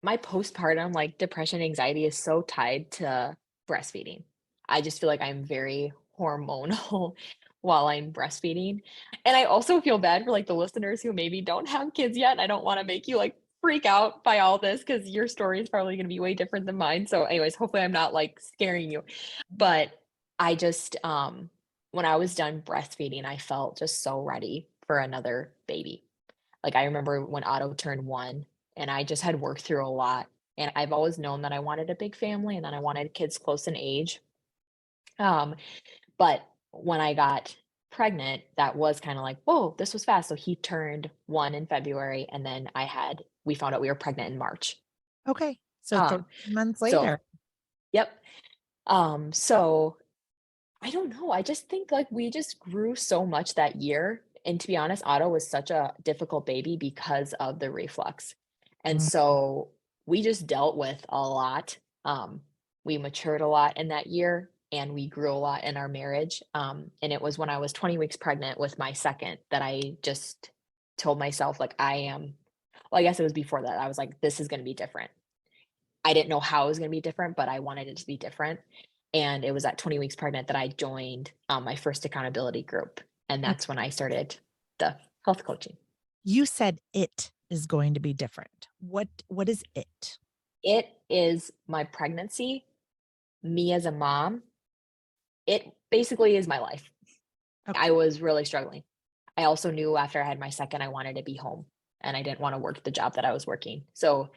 my postpartum, like, depression, anxiety is so tied to breastfeeding. I just feel like I'm very hormonal while I'm breastfeeding, and I also feel bad for, like, the listeners who maybe don't have kids yet. I don't wanna make you, like, freak out by all this because your story is probably gonna be way different than mine, so anyways, hopefully I'm not, like, scaring you. But I just, when I was done breastfeeding, I felt just so ready for another baby. Like, I remember when Otto turned 1, and I just had worked through a lot, and I've always known that I wanted a big family and that I wanted kids close in age. Um, but when I got pregnant, that was kinda like, "Whoa, this was fast." So he turned 1 in February, and then we found out we were pregnant in March. Okay. So Um, 13 months so later. yep. So I don't know, I just think, like, we just grew so much that year, and to be honest, Otto was such a difficult baby because of the reflux, and Mm. so we just dealt with a lot. We matured a lot in that year, and we grew a lot in our marriage, and it was when I was 20 weeks pregnant with my second that I just told myself, like, I guess it was before that, I was like, "This is gonna be different." I didn't know how it was gonna be different, but I wanted it to be different, and it was at 20 weeks pregnant that I joined, my first accountability group, and that's when Okay. I started the health coaching. You said it is going to be different. What is it? It is my pregnancy, me as a mom. It basically is my life. I Okay. was really struggling. I also knew after I had my second, I wanted to be home, and I didn't wanna work the job that I was working. So,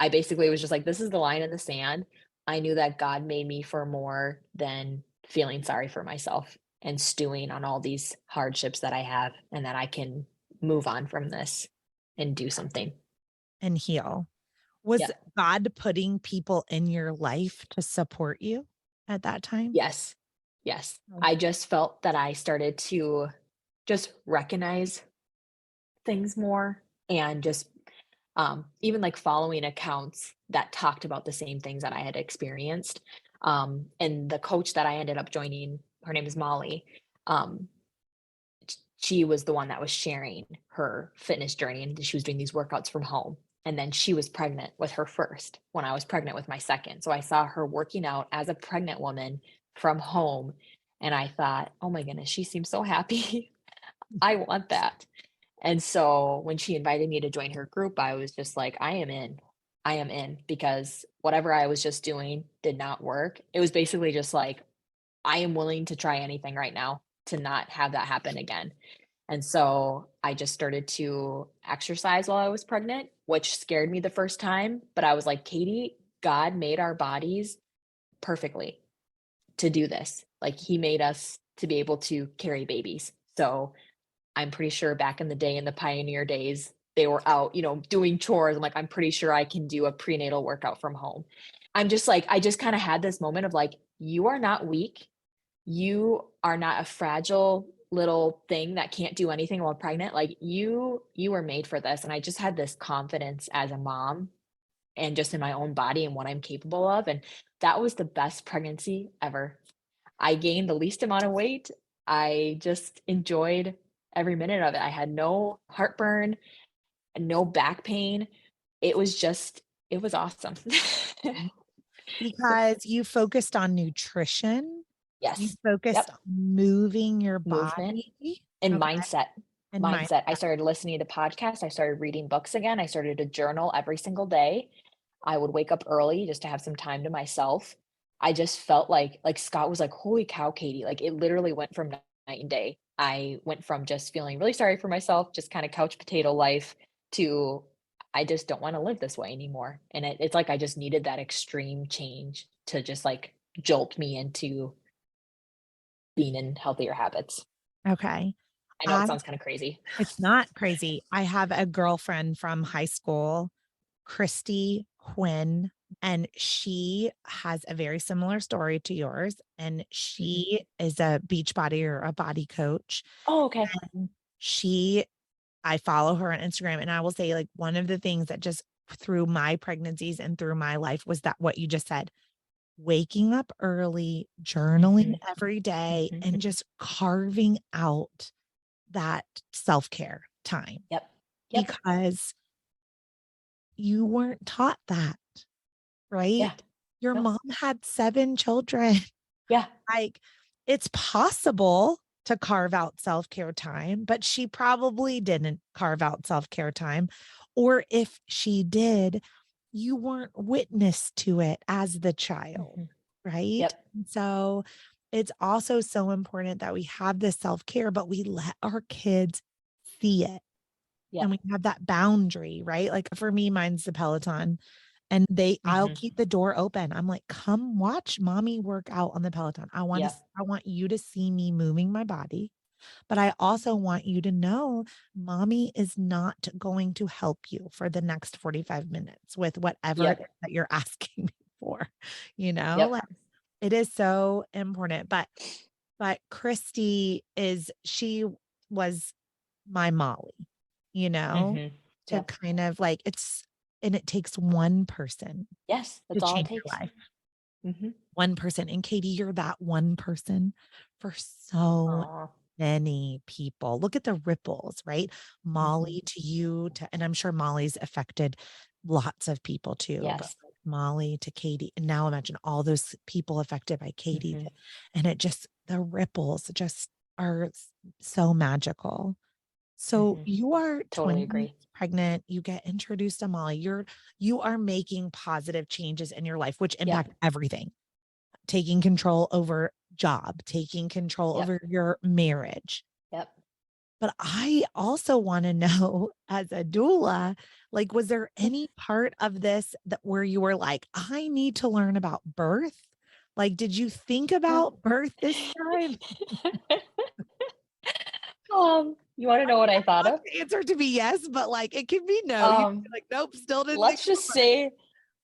I basically was just like, "This is the line in the sand." I knew that God made me for more than feeling sorry for myself and stewing on all these hardships that I have, and that I can move on from this and do something. And heal. Was Yep. God putting people in your life to support you at that time? Yes. Yes. I just felt that I started to just recognize things more and just even like following accounts that talked about the same things that I had experienced. And the coach that I ended up joining, her name is Molly. Um, she was the one that was sharing her fitness journey and she was doing these workouts from home. And then she was pregnant with her first when I was pregnant with my second. So I saw her working out as a pregnant woman from home. And I thought, oh my goodness, she seems so happy. I want that. And so when she invited me to join her group, I was just like, I am in. I am in because whatever I was just doing did not work. It was basically just like, I am willing to try anything right now to not have that happen again. And so I just started to exercise while I was pregnant, which scared me the first time. But I was like, Katy, God made our bodies perfectly to do this. Like he made us to be able to carry babies. So I'm pretty sure back in the day, in the pioneer days, they were out, doing chores. I'm like, I'm pretty sure I can do a prenatal workout from home. I'm just like, I just kind of had this moment of like, you are not weak. You are not a fragile little thing that can't do anything while pregnant. Like you were made for this. And I just had this confidence as a mom and just in my own body and what I'm capable of. And that was the best pregnancy ever. I gained the least amount of weight. I just enjoyed every minute of it. I had no heartburn, no back pain. It was awesome. Because you focused on nutrition, you Yes. focused Yep. on moving your Movement body. and Okay. mindset. And my Mindset. I started listening to podcasts. I started reading books again. I started to journal every single day. I would wake up early just to have some time to myself. I just felt like Scott was like, holy cow, Katy. Like it literally went from night and day. I went from just feeling really sorry for myself, just kind of couch potato life to I just don't want to live this way anymore. And it's like I just needed that extreme change to just like jolt me into being in healthier habits. okay. I know it I sounds kind of crazy. It's not crazy. I have a girlfriend from high school, Christy Quinn, and she has a very similar story to yours. And Mhm. she is a beach body or a body coach. Oh, okay. And I follow her on Instagram, and I will say, like, one of the things that just through my pregnancies and through my life was that what you just said, waking up early, journaling Mhm. every day, Mhm. and just carving out that self-care time Yep. Yep. because you weren't taught that, right? Yeah. Your Nope. mom had 7 children. Yeah. Like, it's possible to carve out self-care time, but she probably didn't carve out self-care time. Or if she did, you weren't witness to it as the child, Mhm. right? Yep. And so it's also so important that we have this self-care, but we let our kids see it and Yep. we have that boundary, right? Like for me, mine's the Peloton. And I'll Mhm. keep the door open. I'm like, come watch mommy work out on the Peloton. Yep. I want you to see me moving my body, but I also want you to know mommy is not going to help you for the next 45 minutes with whatever it is Yep. that you're asking me for, Yep. like it is so important. But she was my Molly, you know, Mhm. to Yep. kind of like and it takes one person Yes, to that's all it change your takes. life. Mhm. One person. And Katy, you're that one person for so Aw. many people. Look at the ripples, right? Mhm. Molly to you to, and I'm sure Molly's affected lots of people too, but Yes. like Molly to Katy. And now imagine all those people affected by Katy. Mhm. And the ripples just are so magical. So Mhm. you are Totally 20 weeks agree. pregnant, you get introduced to Molly. You are making positive changes in your life, which Yep. impact everything. Taking control over job, taking control Yep. over your marriage. Yep. But I also want to know as a doula, like, was there any part of this that where you were like, I need to learn about birth? Like, did you think about birth this time? You wanna I know mean, what I I thought want of? the answer to be yes, but like it can be no. You can be Um, like, nope, still didn't think let's just about say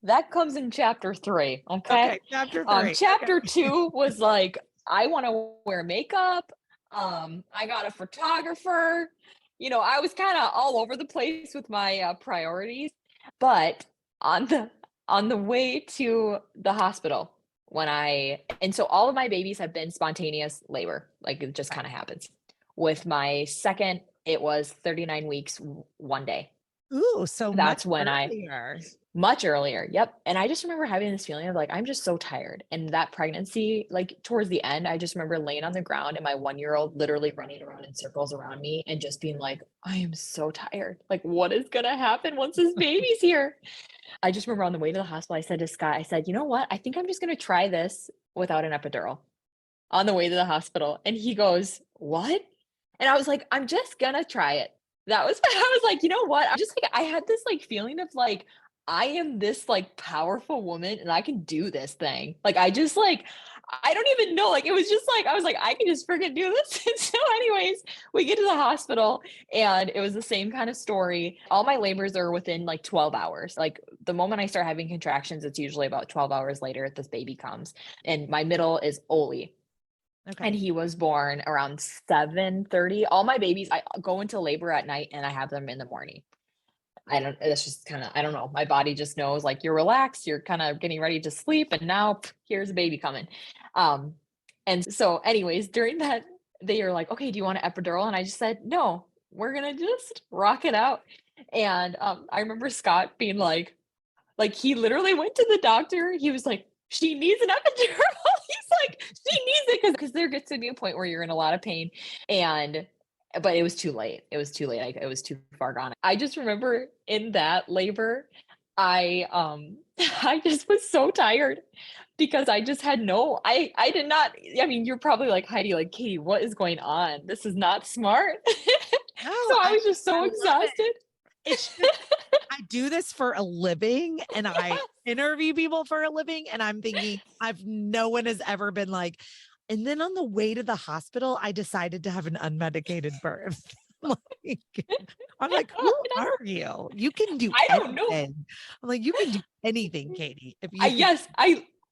that comes in chapter 3, it. okay? Okay, chapter 3. Okay. Chapter 2 was like, I want to wear makeup. I got a photographer. I was kind of all over the place with my priorities. But on the way to the hospital, and so all of my babies have been spontaneous labor, like it just kind of happens. With my second, it was 39 weeks, one day. Ooh, so much That's when earlier. much earlier. Yep. And I just remember having this feeling of like, I'm just so tired. And that pregnancy, like towards the end, I just remember laying on the ground and my 1-year-old literally running around in circles around me and just being like, I am so tired. Like, what is going to happen once this baby's here? I just remember on the way to the hospital, I said to Scott, I said, you know what? I think I'm just going to try this without an epidural on the way to the hospital. And he goes, what? And I was like, I'm just going to try it. That was, I was like, you know what? I had this like feeling of like, I am this like powerful woman and I can do this thing. Like, I don't even know. Like, it was just like, I was like, I can just freaking do this. And so, anyways, we get to the hospital and it was the same kind of story. All my labors are within like 12 hours. Like, the moment I start having contractions, it's usually about 12 hours later this baby comes. And my middle is Oli. Okay. And he was born around 7:30. All my babies, I go into labor at night and I have them in the morning. It's just kind of, I don't know. My body just knows like you're relaxed, you're kind of getting ready to sleep. And now here's a baby coming. Um, and so anyways, during that, they are like, okay, do you want an epidural? And I just said, no, we're going to just rock it out. And I remember Scott being like he literally went to the doctor. He was like, she needs an epidural. He's like, she needs it because there gets to be a point where you're in a lot of pain. But it was too late. It was too late. It was too far gone. I just remember in that labor, I I just was so tired because I just had I did not. I mean, you're probably like, Heidi, like, Katy, what is going on? This is not smart. No, So I was just I so love it. exhausted. It's just, I do this for a living and I Yes. interview people for a living. And I'm thinking, no one has ever been like, and then on the way to the hospital, I decided to have an unmedicated birth. I'm like, who are you? You can do I don't know. anything. I'm like, you can do anything, Katy. If I you can. yes,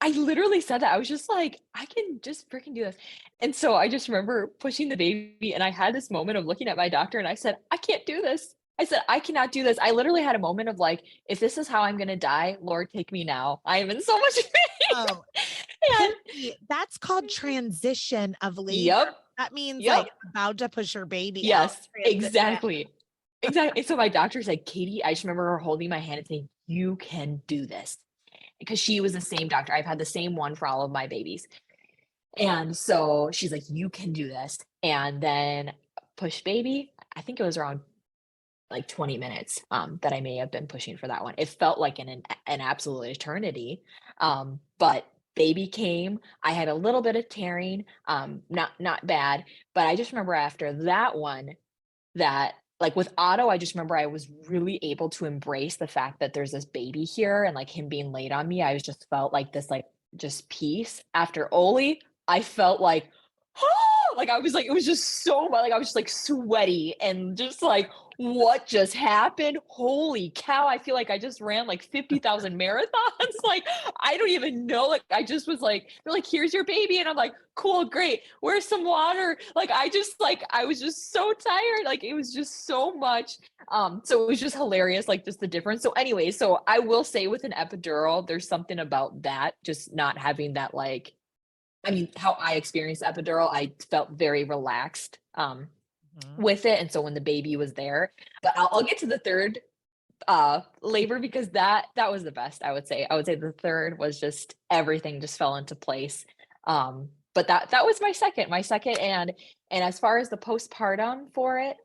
I literally said that. I was just like, I can just freaking do this. And so I just remember pushing the baby and I had this moment of looking at my doctor and I said, I can't do this. I said, I cannot do this. I literally had a moment of like, if this is how I'm going to die, Lord, take me now. I am in so much pain. Oh, And Katy, that's called transition of labor. yep, That means yep, like about to push your baby out. yes, Transition. exactly. Exactly. So my doctor said, Katy, I just remember her holding my hand and saying, you can do this. Because she was the same doctor. I've had the same one for all of my babies. And so she's like, you can do this. And then push baby, I think it was around like 20 minutes that I may have been pushing for that one. It felt like an absolute eternity. But baby came. I had a little bit of tearing, not bad. But I just remember after that one, that like with Otto, I just remember I was really able to embrace the fact that there's this baby here and like him being laid on me. I was just felt like this like just peace. After Oli, I felt like, oh, like I was like, it was just so like I was just like sweaty and just like, what just happened? Holy cow. I feel like I just ran like 50,000 marathons. Like, I don't even know. Like, I just was like, they're like, here's your baby. And I'm like, cool, great. Where's some water? Like, I was just so tired. Like, it was just so much. So it was just hilarious, like just the difference. So anyway, so I will say with an epidural, there's something about that, just not having that, like, I mean, how I experienced epidural, I felt very relaxed. With it. And so when the baby was there, but I'll get to the third labor because that was the best. I would say the third was just everything just fell into place. But that was my second. And as far as the postpartum for it,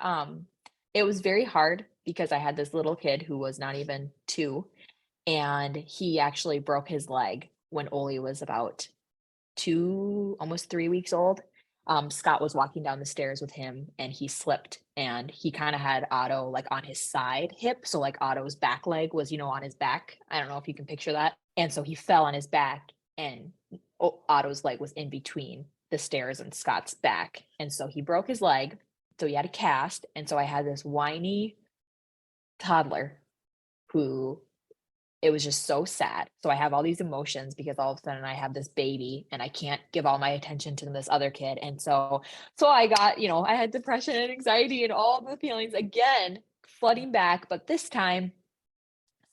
it was very hard because I had this little kid who was not even 2 and he actually broke his leg when Oli was about 2, almost 3 weeks old. Scott was walking down the stairs with him and he slipped and he kind of had Otto like on his side hip. So like Otto's back leg was, on his back. I don't know if you can picture that. And so he fell on his back and Otto's leg was in between the stairs and Scott's back. And so he broke his leg. So he had a cast. And so I had this whiny toddler who it was just so sad. So I have all these emotions because all of a sudden I have this baby and I can't give all my attention to this other kid. And so I got, I had depression and anxiety and all the feelings again flooding back. But this time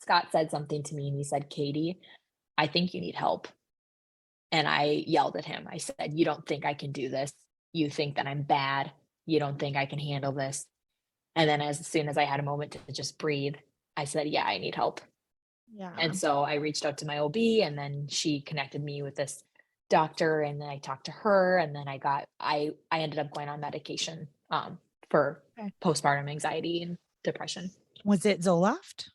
Scott said something to me and he said, Katie, I think you need help. And I yelled at him. I said, you don't think I can do this. You think that I'm bad. You don't think I can handle this. And then as soon as I had a moment to just breathe, I said, yeah, I need help. Yeah. And so I reached out to my OB and then she connected me with this doctor and then I talked to her and then I ended up going on medication for Okay. postpartum anxiety and depression. Was it Zoloft?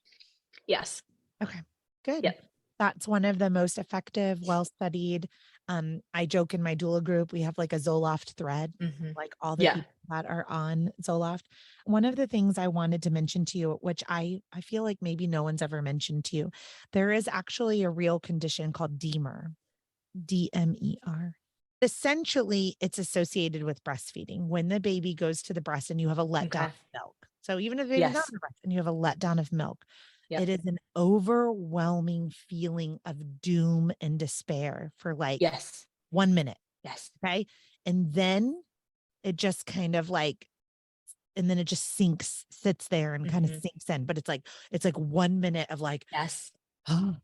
Yes. Okay, good. Yep. That's one of the most effective, well-studied. I joke in my doula group, we have like a Zoloft thread, like all the Yeah. people that are on Zoloft. One of the things I wanted to mention to you, which I feel like maybe no one's ever mentioned to you, there is actually a real condition called DMER, DMER. Essentially, it's associated with breastfeeding. When the baby goes to the breast and you have a letdown Okay. of milk. So even if the baby's not Yes. on the breast and you have a letdown of milk, Yep. it is an overwhelming feeling of doom and despair for like Yes. 1 minute. Yes. Okay. And then it just kind of like, and then it just sits there and kind of sinks in. But it's like 1 minute of like, Yes. and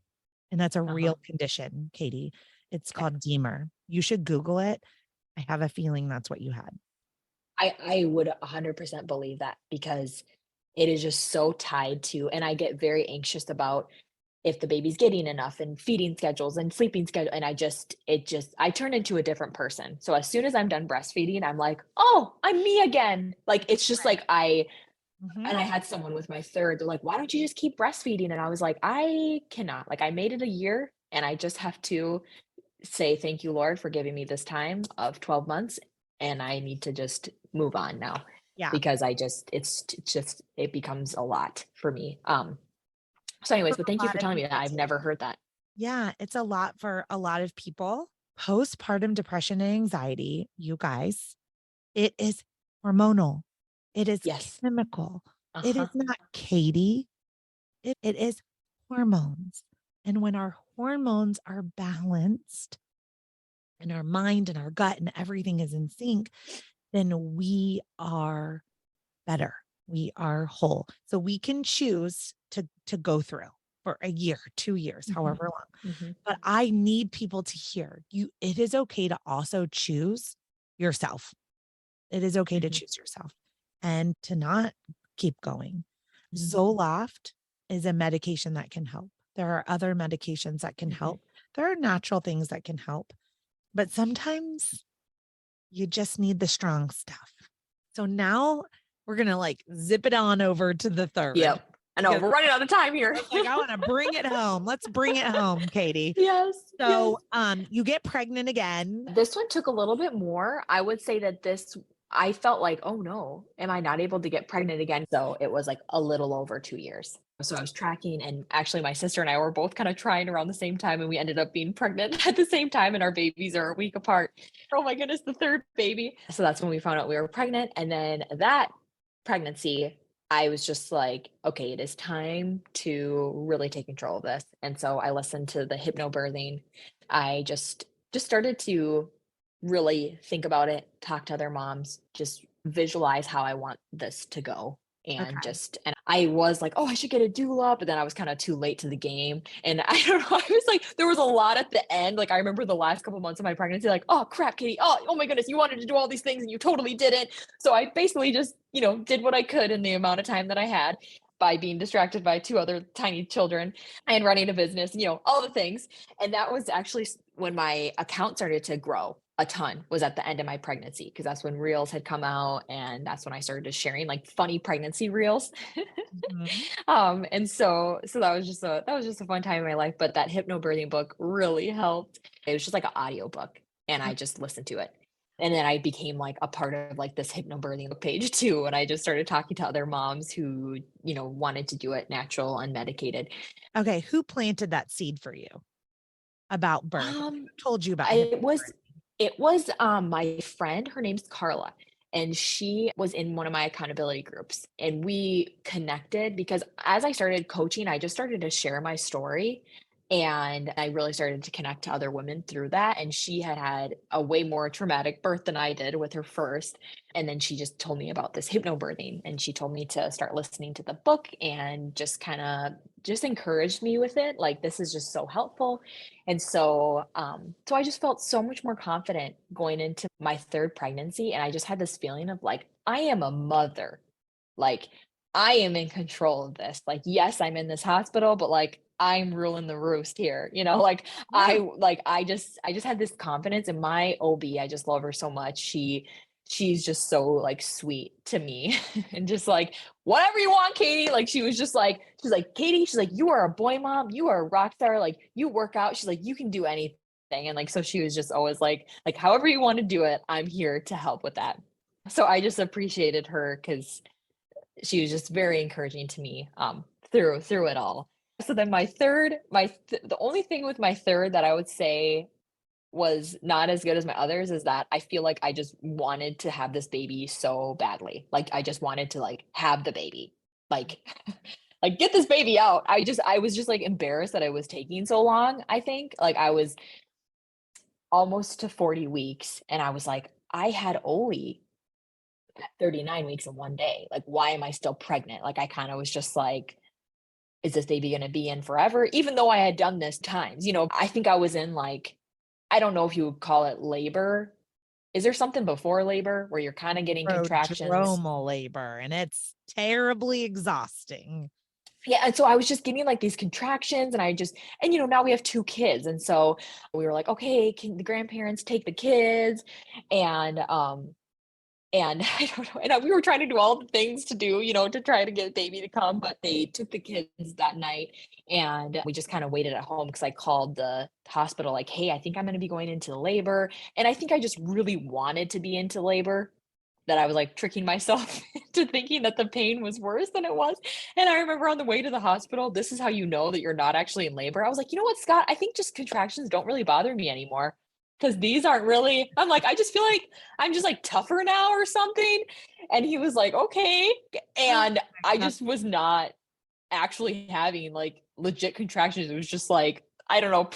that's a real Uh-huh. condition, Katie. It's called DMER. You should Google it. I have a feeling that's what you had. I would 100% believe that because it is just so tied to, and I get very anxious about if the baby's getting enough and feeding schedules and sleeping schedule. And I turn into a different person. So as soon as I'm done breastfeeding, I'm like, oh, I'm me again. Like, it's just like and I had someone with my third, they're like, why don't you just keep breastfeeding? And I was like, I cannot, like, I made it a year and I just have to say, thank you, Lord, for giving me this time of 12 months. And I need to just move on now Yeah. because it becomes a lot for me. So anyways, but thank you for telling me that. I've never heard that. Yeah, it's a lot for a lot of people. Postpartum depression and anxiety, you guys, it is hormonal. It is Yes. chemical. It Uh-huh. is not Katie. It is hormones. And when our hormones are balanced and our mind and our gut and everything is in sync, then we are better. We are whole. So we can choose to go through for a year, 2 years, however long. But I need people to hear you. It is okay to also choose yourself. It is okay to choose yourself and to not keep going. Zoloft is a medication that can help. There are other medications that can help. There are natural things that can help, but sometimes you just need the strong stuff. So now we're going to like zip it on over to the third. Yep. I know we're running out of time here. Like, I want to bring it home. Let's bring it home, Katie. Yes. So, you get pregnant again. This one took a little bit more. I would say that I felt like, oh no, am I not able to get pregnant again? So it was like a little over 2 years. So I was tracking, and actually, my sister and I were both kind of trying around the same time, and we ended up being pregnant at the same time, and our babies are a week apart. Oh my goodness, the third baby. So that's when we found out we were pregnant. And then that pregnancy, I was just like, okay, it is time to really take control of this. And so I listened to the hypnobirthing. I just started to really think about it, talk to other moms, just visualize how I want this to go. And Okay. and I was like, oh, I should get a doula, but then I was kind of too late to the game. And I don't know, I was like, there was a lot at the end. Like I remember the last couple months of my pregnancy, like, oh crap, Katie, oh my goodness, you wanted to do all these things and you totally didn't. So I basically just, did what I could in the amount of time that I had by being distracted by two other tiny children and running a business, all the things. And that was actually when my account started to grow a ton, was at the end of my pregnancy, because that's when reels had come out and that's when I started sharing like funny pregnancy reels. And so that was just a fun time in my life. But that hypnobirthing book really helped. It was just like an audio book and I just listened to it. And then I became like a part of like this hypnobirthing page too. And I just started talking to other moms who, wanted to do it natural, unmedicated. Okay. Who planted that seed for you about birth? Who told you about It hypnobirthing? was it was my friend, her name's Carla. and she was in one of my accountability groups, and we connected because as I started coaching, I just started to share my story, and I really started to connect to other women through that. And she had had a way more traumatic birth than I did with her first. And then she just told me about this hypnobirthing, and she told me to start listening to the book and just kind of just encouraged me with it. Like, this is just so helpful. And so I just felt so much more confident going into my third pregnancy. And I just had this feeling of like, I am a mother. Like, I am in control of this. Like, yes, I'm in this hospital, but like, I'm ruling the roost here. Like Yeah. I just had this confidence, and my OB, I just love her so much. She's just so like sweet to me and just like, whatever you want, Katy. Like, she's like, Katy, she's like, you are a boy mom, you are a rock star, like, you work out. She's like, you can do anything. And like, so she was just always like, however you want to do it, I'm here to help with that. So I just appreciated her because she was just very encouraging to me through it all. So then the only thing with my third that I would say was not as good as my others is that I feel like I just wanted to have this baby so badly. Like, I just wanted to like have the baby. Like like, get this baby out. I was just like embarrassed that I was taking so long, I think. Like, I was almost to 40 weeks, and I was like, I had Oli at 39 weeks in one day. Like, why am I still pregnant? Like, I kind of was just like, is this baby going to be in forever? Even though I had done this times, I think I was in like, I don't know if you would call it labor. Is there something before labor where you're kind of getting contractions? Prodromal labor, and it's terribly exhausting. Yeah, and so I was just getting like these contractions, and now we have two kids. And so we were like, okay, can the grandparents take the kids? And I don't know, and we were trying to do all the things to do, to try to get baby to come, but they took the kids that night, and we just kind of waited at home because I called the hospital like, "Hey, I think I'm going to be going into labor." And I think I just really wanted to be into labor, that I was like tricking myself into thinking that the pain was worse than it was. And I remember on the way to the hospital, this is how you know that you're not actually in labor. I was like, "You know what, Scott? I think just contractions don't really bother me anymore, because these aren't really," I'm like, "I just feel like I'm just like tougher now or something." And he was like, "Okay." Oh And I my God. just was not actually having like legit contractions. It was just like, I don't know,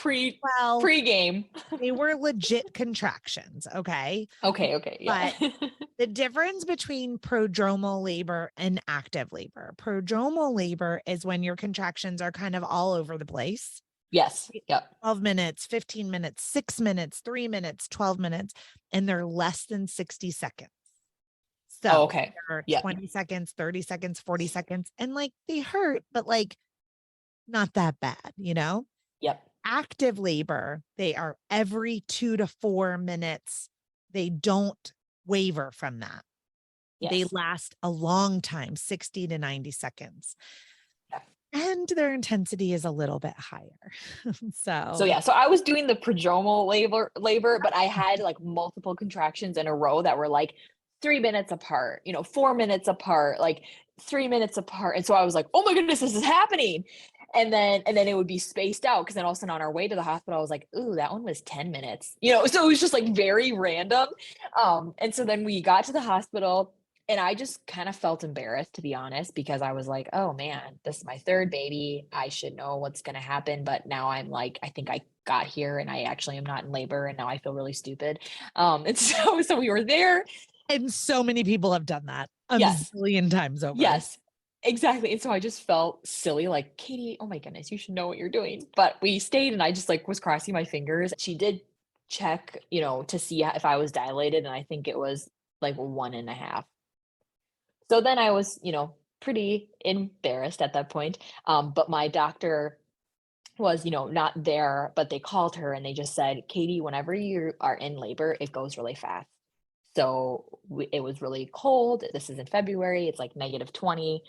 Well, pre-game. they were legit contractions, okay? Okay, yeah. But the difference between prodromal labor and active labor. Prodromal labor is when your contractions are kind of all over the place. Yes. Yep. 12 minutes, 15 minutes, 6 minutes, 3 minutes, 12 minutes, and they're less than 60 seconds. Oh, So okay. they're Yep. 20 seconds, 30 seconds, 40 seconds, and like they hurt, but like not that bad. Yep. Active labor, they are every 2 to 4 minutes. They don't waver from that. They Yes. last a long time, 60 to 90 seconds. Yeah. And their intensity is a little bit higher. So So yeah, so I was doing the prodromal labor, but I had like multiple contractions in a row that were like 3 minutes apart, 4 minutes apart, like 3 minutes apart. And so I was like, oh my goodness, this is happening. And then it would be spaced out, because then all of a sudden on our way to the hospital, I was like, ooh, that one was 10 minutes. So it was just like very random. And so then we got to the hospital, and I just kind of felt embarrassed, to be honest, because I was like, oh man, this is my third baby. I should know what's going to happen. But now I'm like, I think I got here and I actually am not in labor. And now I feel really stupid. And so we were there. and so many people have done that a Yes. zillion times over. Yes. Exactly. And so I just felt silly, like, Katy, oh my goodness, you should know what you're doing. But we stayed, and I just like was crossing my fingers. She did check, to see if I was dilated. And I think it was like 1.5. So then I was, pretty embarrassed at that point. But my doctor was, not there, but they called her and they just said, Katy, whenever you are in labor, it goes really fast. So it was really cold. This is in February. It's like -20.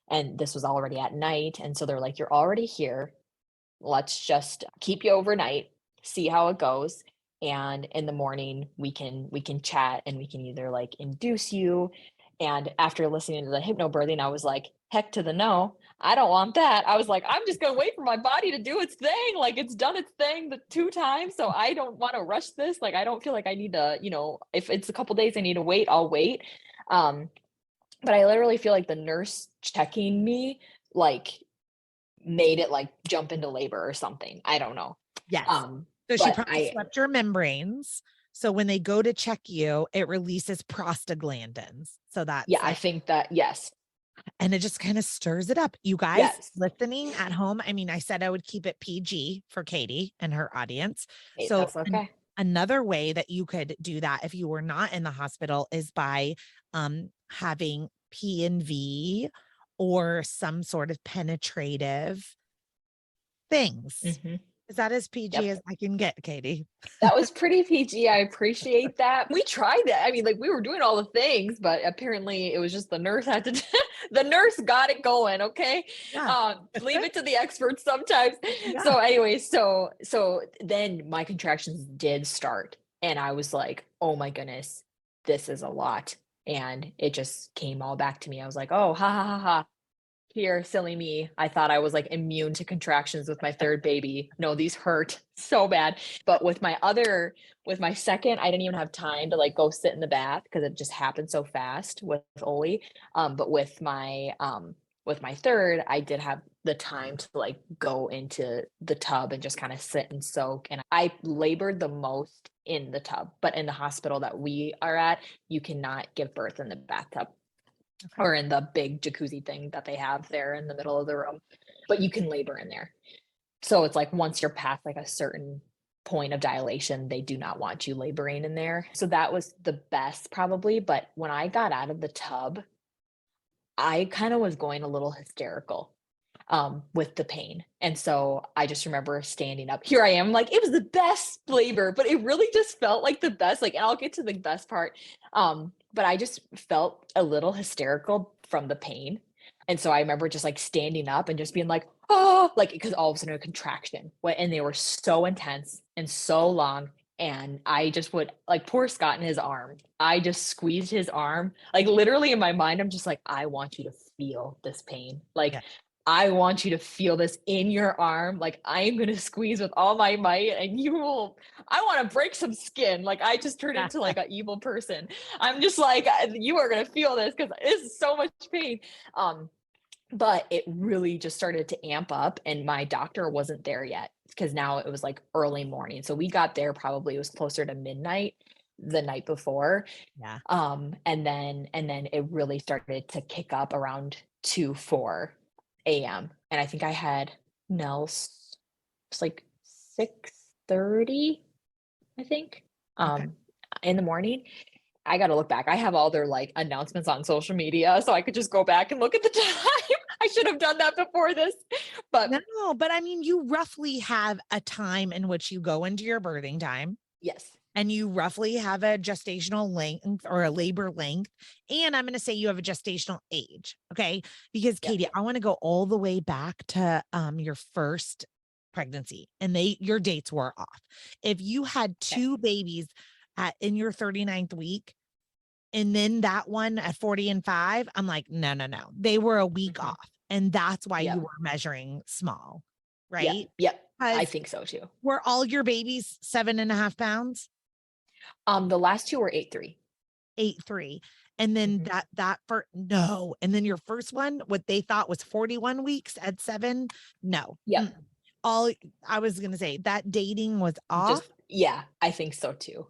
And this was already at night. And so they're like, you're already here. Let's just keep you overnight, see how it goes. And in the morning we can chat, and we can either like induce you. And after listening to the hypnobirthing, I was like, heck to the no. I don't want that. I was like, I'm just gonna wait for my body to do its thing. Like it's done its thing the 2 times. So I don't want to rush this. Like I don't feel like I need to, if it's a couple days I need to wait, I'll wait. Um, but I literally feel like the nurse checking me like made it like jump into labor or something. I don't know. Yes. Um, So she but probably swept your membranes. So when they go to check you, it releases prostaglandins. So yeah, that's I like, think that yes. and it just kind of stirs it up. You guys Yes. listening at home, I mean, I said I would keep it PG for Katy and her audience. Hey, So that's okay. another way that you could do that if you were not in the hospital is by having P&V or some sort of penetrative things. Mhm. Is that as PG Yep. as I can get, Katy? That was pretty PG. I appreciate that. We tried that. I mean, like we were doing all the things, but apparently it was just the nurse had to the nurse got it going, okay? Yeah. Leave it to the experts sometimes. Yeah. So anyway, so then my contractions did start and I was like, "Oh my goodness, this is a lot." And it just came all back to me. I was like, "Oh, ha ha ha ha. Here, silly me. I thought I was like immune to contractions with my third baby. No, these hurt so bad. But with my second, I didn't even have time to like go sit in the bath because it just happened so fast with Oli. But with my third, I did have the time to like go into the tub and just kind of sit and soak. And I labored the most in the tub, but in the hospital that we are at, you cannot give birth in the bathtub or in the big jacuzzi thing that they have there in the middle of the room, but you can labor in there. So it's like once you're past like a certain point of dilation, they do not want you laboring in there. So that was the best probably. But when I got out of the tub, I kind of was going a little hysterical with the pain. And so I just remember standing up. Here I am, like it was the best labor, but it really just felt like the best. Like, and I'll get to the best part. But I just felt a little hysterical from the pain. And so I remember just like standing up and just being like, oh, like because all of a sudden a contraction. And they were so intense and so long. And I just would like poor Scott in his arm. I just squeezed his arm. Like literally in my mind, I'm just like, I want you to feel this pain. Like Yeah. I want you to feel this in your arm. Like I'm going to squeeze with all my might and I want to break some skin. Like I just turned into like an evil person. I'm just like, you are going to feel this because this is so much pain. But it really just started to amp up and my doctor wasn't there yet because now it was like early morning. So we got there probably it was closer to midnight the night before. Yeah. And then it really started to kick up around 4 a.m. And I think I had Nels it's like 6:30, I think, Okay. in the morning. I got to look back. I have all their like announcements on social media, so I could just go back and look at the time. I should have done that before this, but No, but I mean, you roughly have a time in which you go into your birthing time. yes, And you roughly have a gestational length or a labor length. And I'm going to say you have a gestational age. Okay. Because yep, Katy, I want to go all the way back to your first pregnancy and your dates were off. If you had okay, two babies in your 39th week, and then that one at 40 and 5, I'm like, no, no, no. They were a week mhm, off. And that's why you yep, were measuring small, yep, right? yep. I Because think so too. were all your babies 7.5 pounds? The last two were 8'3". 8.3. And then Mhm, that for no. And then your first one, what they thought was 41 weeks at 7. No. yep, All I was going to say that dating was just off, yeah, I think so too.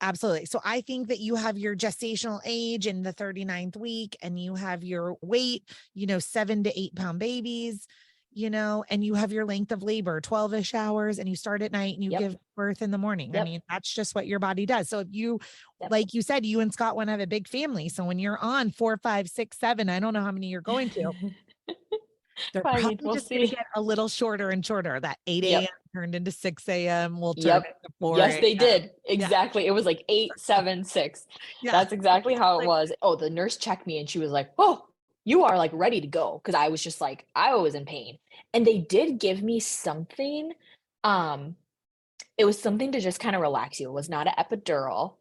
absolutely. So I think that you have your gestational age in the 39th week and you have your weight, 7 to 8 pound babies, and you have your length of labor, 12-ish hours, and you start at night and you Yep, give birth in the morning. I yep, mean, that's just what your body does. So if you, yep. like you said, you and Scott want to have a big family. So when you're on 4, 5, 6, 7, I don't know how many you're going to, they're I mean, probably we'll just going to see. get a little shorter and shorter. That 8 a.m. Yep. turned into 6 a.m. will turn Yep. into 4 Yes, they a.m. did. Yeah. Exactly. It was like 8, 7, 6. Yeah. That's exactly how it Like, was. Oh, the nurse checked me and she was like, "Oh, you are like ready to go." Because I was just like, I was in pain. And they did give me something. Um, it was something to just kind of relax you. It was not an epidural,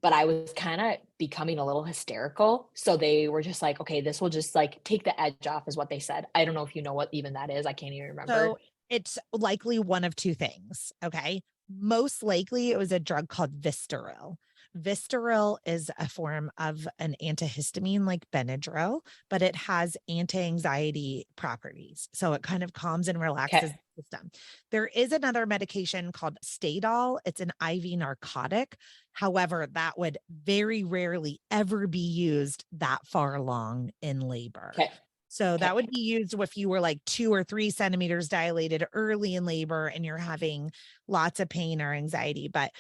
but I was kind of becoming a little hysterical. So they were just like, okay, this will just like take the edge off, is what they said. I don't know if you know what even that is. I can't even remember. So it's likely one of two things. Okay. Most likely it was a drug called Vistaril. Vistaril is a form of an antihistamine like Benadryl, but it has anti-anxiety properties. So it kind of calms and relaxes Okay. the system. There is another medication called Stadol. It's an IV narcotic. However, that would very rarely ever be used that far along in labor. Okay. So that Okay. would be used if you were like 2 or 3 centimeters dilated early in labor and you're having lots of pain or anxiety. But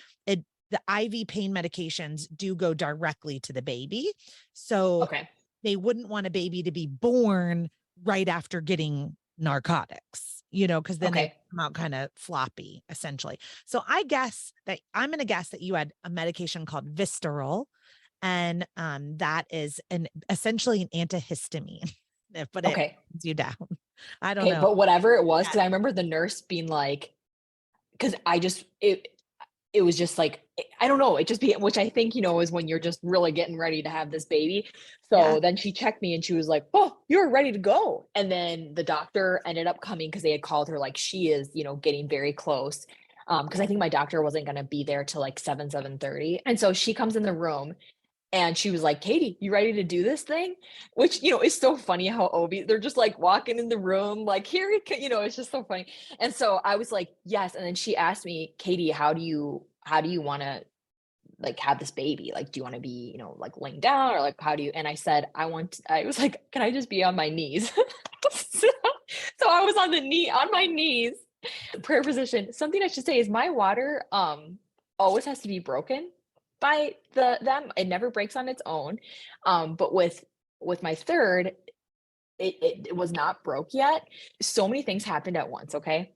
the IV pain medications do go directly to the baby. So Okay. they wouldn't want a baby to be born right after getting narcotics, because then they Okay. come out kind of floppy, essentially. So I'm going to guess that you had a medication called Vistaril, and that is essentially an antihistamine. But it Okay. calms you down. I don't Okay. know. But whatever it was, Yeah. because I remember the nurse being like, because it was just like, I don't know, it just be, which I think, is when you're just really getting ready to have this baby. Yeah. So then she checked me and she was like, oh, you're ready to go. And then the doctor ended up coming because they had called her, like, she is, getting very close. Because I think my doctor wasn't going to be there till like 7:30. And so she comes in the room and she was like, Katy, you ready to do this thing? Which, is so funny how they're just like walking in the room, like, here, it's just so funny. And so I was like, yes. And then she asked me, Katy, how do you want to like have this baby? Like, do you want to be, like laying down, or like, how do you, and I said, I was like, can I just be on my knees? so, so I was on my knees, prayer position. Something I should say is my water, always has to be broken by them. It never breaks on its own. But with my third, it was not broke yet. So many things happened at once. Okay.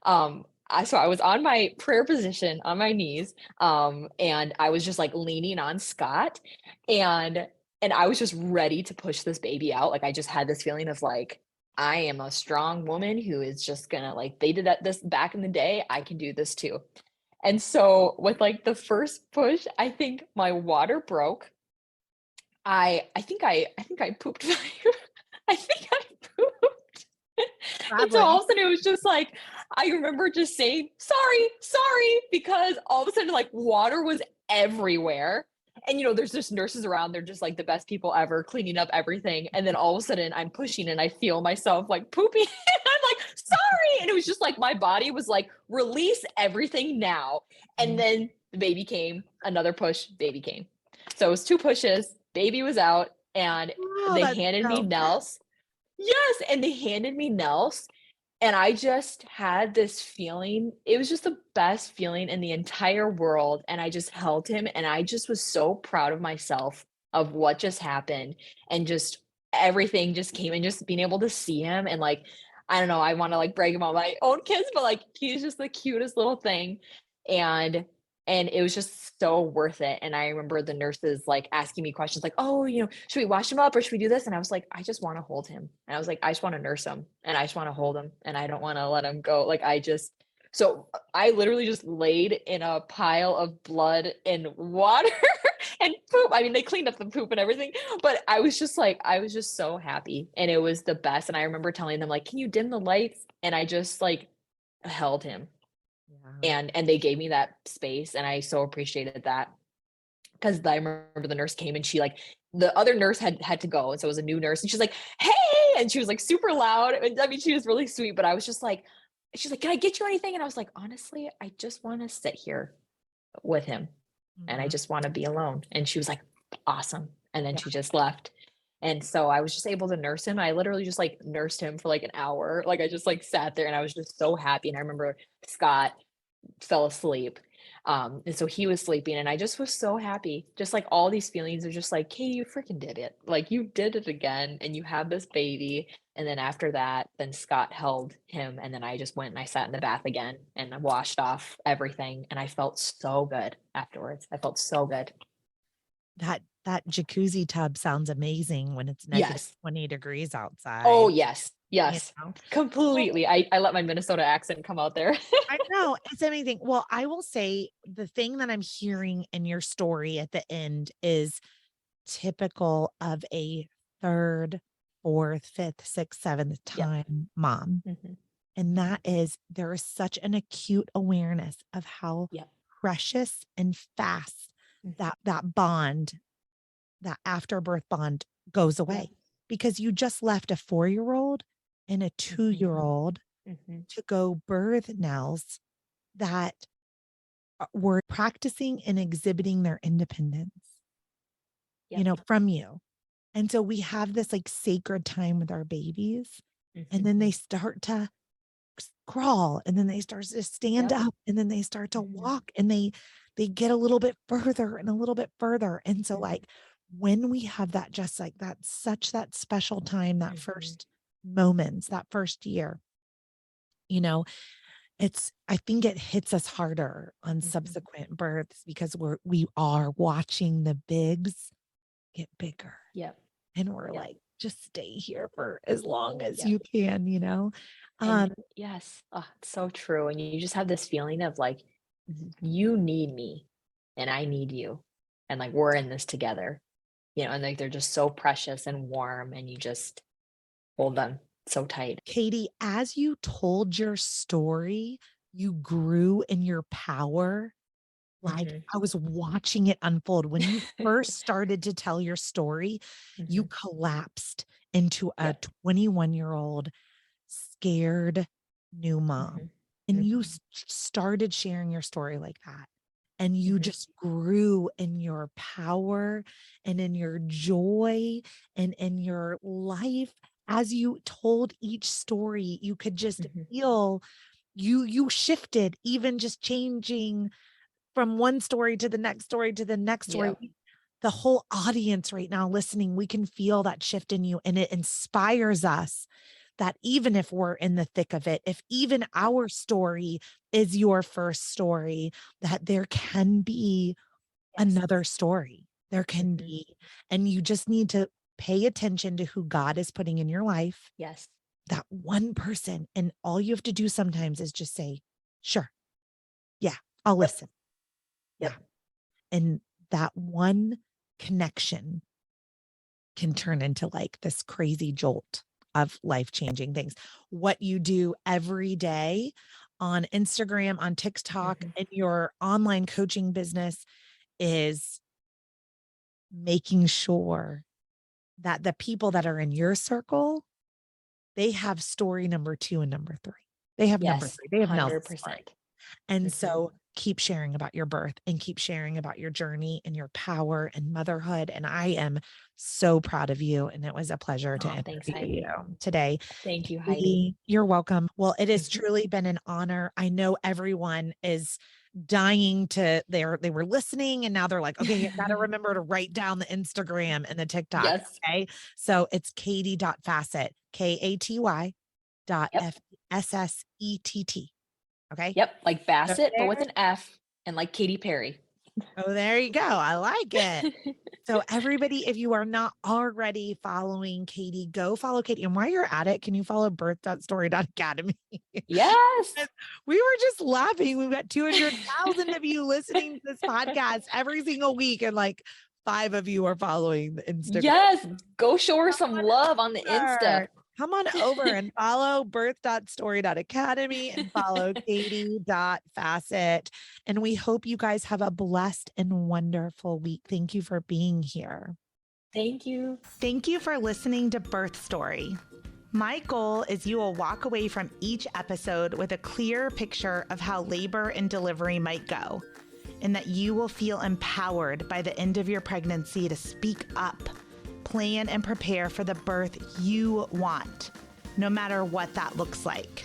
So I was on my prayer position on my knees, and I was just like leaning on Scott, and I was just ready to push this baby out. Like, I just had this feeling of like, I am a strong woman who is just gonna, like, they did this back in the day, I can do this too. And so with like the first push, I think my water broke. I think I pooped. I think I pooped. And so all Probably. of a sudden it was just like, I remember just saying, sorry, sorry, because all of a sudden, like, water was everywhere. And there's just nurses around, they're just like the best people ever, cleaning up everything. And then all of a sudden I'm pushing and I feel myself like pooping. And I'm like, sorry. And it was just like my body was like, release everything now. And Mhm. then the baby came, another push, baby came. So it was 2 pushes, baby was out, and Oh, they that's handed me so Nels. Yes, and they handed me Nels, and I just had this feeling. It was just the best feeling in the entire world, and I just held him, and I just was so proud of myself of what just happened, and just everything just came, and just being able to see him, and, like, I don't know, I wanna, like, brag about my own kids, but, like, he's just the cutest little thing, and it was just so worth it. And I remember the nurses, like, asking me questions like, "Oh, should we wash him up or should we do this?" And I was like, "I just wanna hold him." And I was like, "I just wanna nurse him, and I just wanna hold him, and I don't wanna let him go." Like, I literally just laid in a pile of blood and water and poop. I mean, they cleaned up the poop and everything, but I was just so happy, and it was the best. And I remember telling them, like, "Can you dim the lights?" And I just, like, held him, Yeah. and they gave me that space, and I so appreciated that. Because I remember the nurse came and she, like, the other nurse had to go, and so it was a new nurse, and she's like, "Hey!" And she was, like, super loud, and I mean, she was really sweet, but I was just like, she's like, "Can I get you anything?" And I was like, "Honestly, I just wanna sit here with him, and I Mhm. just wanna be alone." And she was like, "Awesome." And then Yeah. she just left. And so I was just able to nurse him. I literally just, like, nursed him for, like, an hour. Like, I just, like, sat there, and I was just so happy. And I remember Scott fell asleep. And so he was sleeping, and I just was so happy. Just like all these feelings are just like, "Hey, you freaking did it. Like, you did it again, and you have this baby." And then after that, then Scott held him, and then I just went and I sat in the bath again and I washed off everything, and I felt so good afterwards. I felt so good. That jacuzzi tub sounds amazing when it's negative Yes. 20 degrees Oh, outside, yes. you Yes. know? Well, Completely. I let my Minnesota accent come out there. I know, it's amazing. Well, I will say the thing that I'm hearing in your story at the end is typical of a third, fourth, fifth, sixth, seventh Yep. time mom. Mhm. And that is there is such an acute awareness of how Yep. precious and fast Mhm. that bond, that afterbirth bond goes Yep. away because you just left a 4-year-old and a Mhm. 2-year-old Mhm. to go birth Nels that were practicing and exhibiting their independence, Yep. from you. And so we have this like sacred time with our babies, and Mhm. then they start to crawl, and then they start to stand Yep. up, and then they start to Mhm. walk, and they get a little bit further and a little bit further. And so Mhm. like when we have that, just like that, such that special time, that Mhm. first moments, that first year, you know, I think it hits us harder on Mhm. subsequent births because we are watching the bigs get bigger. Yep. And we're Yep. like, just stay here for as long as Yep. you can. And Um, yes, it's so true. And you just have this feeling of like, you need me and I need you. And like, we're in this together, and like they're just so precious and warm and you just hold them so tight. Katy, as you told your story, you grew in your power. Like Mhm. I was watching it unfold. When you first started to tell your story, you Mhm. collapsed into a Yep. 21-year-old scared new mom. Mhm. And you Mhm. started sharing your story like that. And you Mhm. just grew in your power and in your joy and in your life. As you told each story, you could just Mhm. feel you shifted, even just changing from one story to the next story to the next story. Yep. The whole audience right now listening, we can feel that shift in you, and it inspires us that even if we're in the thick of it, if even our story is your first story, that there can be Yes. another story. There can Mhm. be, and you just need to pay attention to who God is putting in your life, Yes. that one person. And all you have to do sometimes is just say, sure, yeah, I'll Yep. listen. Yeah. Yep. And that one connection can turn into like this crazy jolt of life changing things. What you do every day on Instagram, on TikTok, Mhm. in your online coaching business is making sure that the people that are in your circle, they have story number 2 and number 3. They have number Yes. 3. They have Nell's story. 100%. And Mhm. so keep sharing about your birth and keep sharing about your journey and your power and motherhood. And I am so proud of you. And it was a pleasure to Oh, thanks, interview you Heidi. today. Thank you, Heidi. Katy, you're welcome. Well, it has Mhm. truly been an honor. I know everyone is dying to they were listening and now they're like, okay, I gotta remember to write down the Instagram and the TikTok. Yes. Okay. So it's Katy.Fassett, Katy dot Yep. Fassett. Okay. Yep. Like So Bassett, but with there an F and like Katy Perry. Oh, there you go. I like it. So everybody, if you are not already following Katy, go follow Katy. And while you're at it, can you follow birth.story.academy? Yes. We were just laughing. We've got 200,000 of you listening to this podcast every single week. And like 5 of you are following the Instagram. Yes. Go show her Come some on love on the Insta. over. Come on over and follow birth.story.academy and follow Katy.Fassett. And we hope you guys have a blessed and wonderful week. Thank you for being here. Thank you. Thank you for listening to Birth Story. My goal is you will walk away from each episode with a clear picture of how labor and delivery might go, and that you will feel empowered by the end of your pregnancy to speak up, plan and prepare for the birth you want, no matter what that looks like.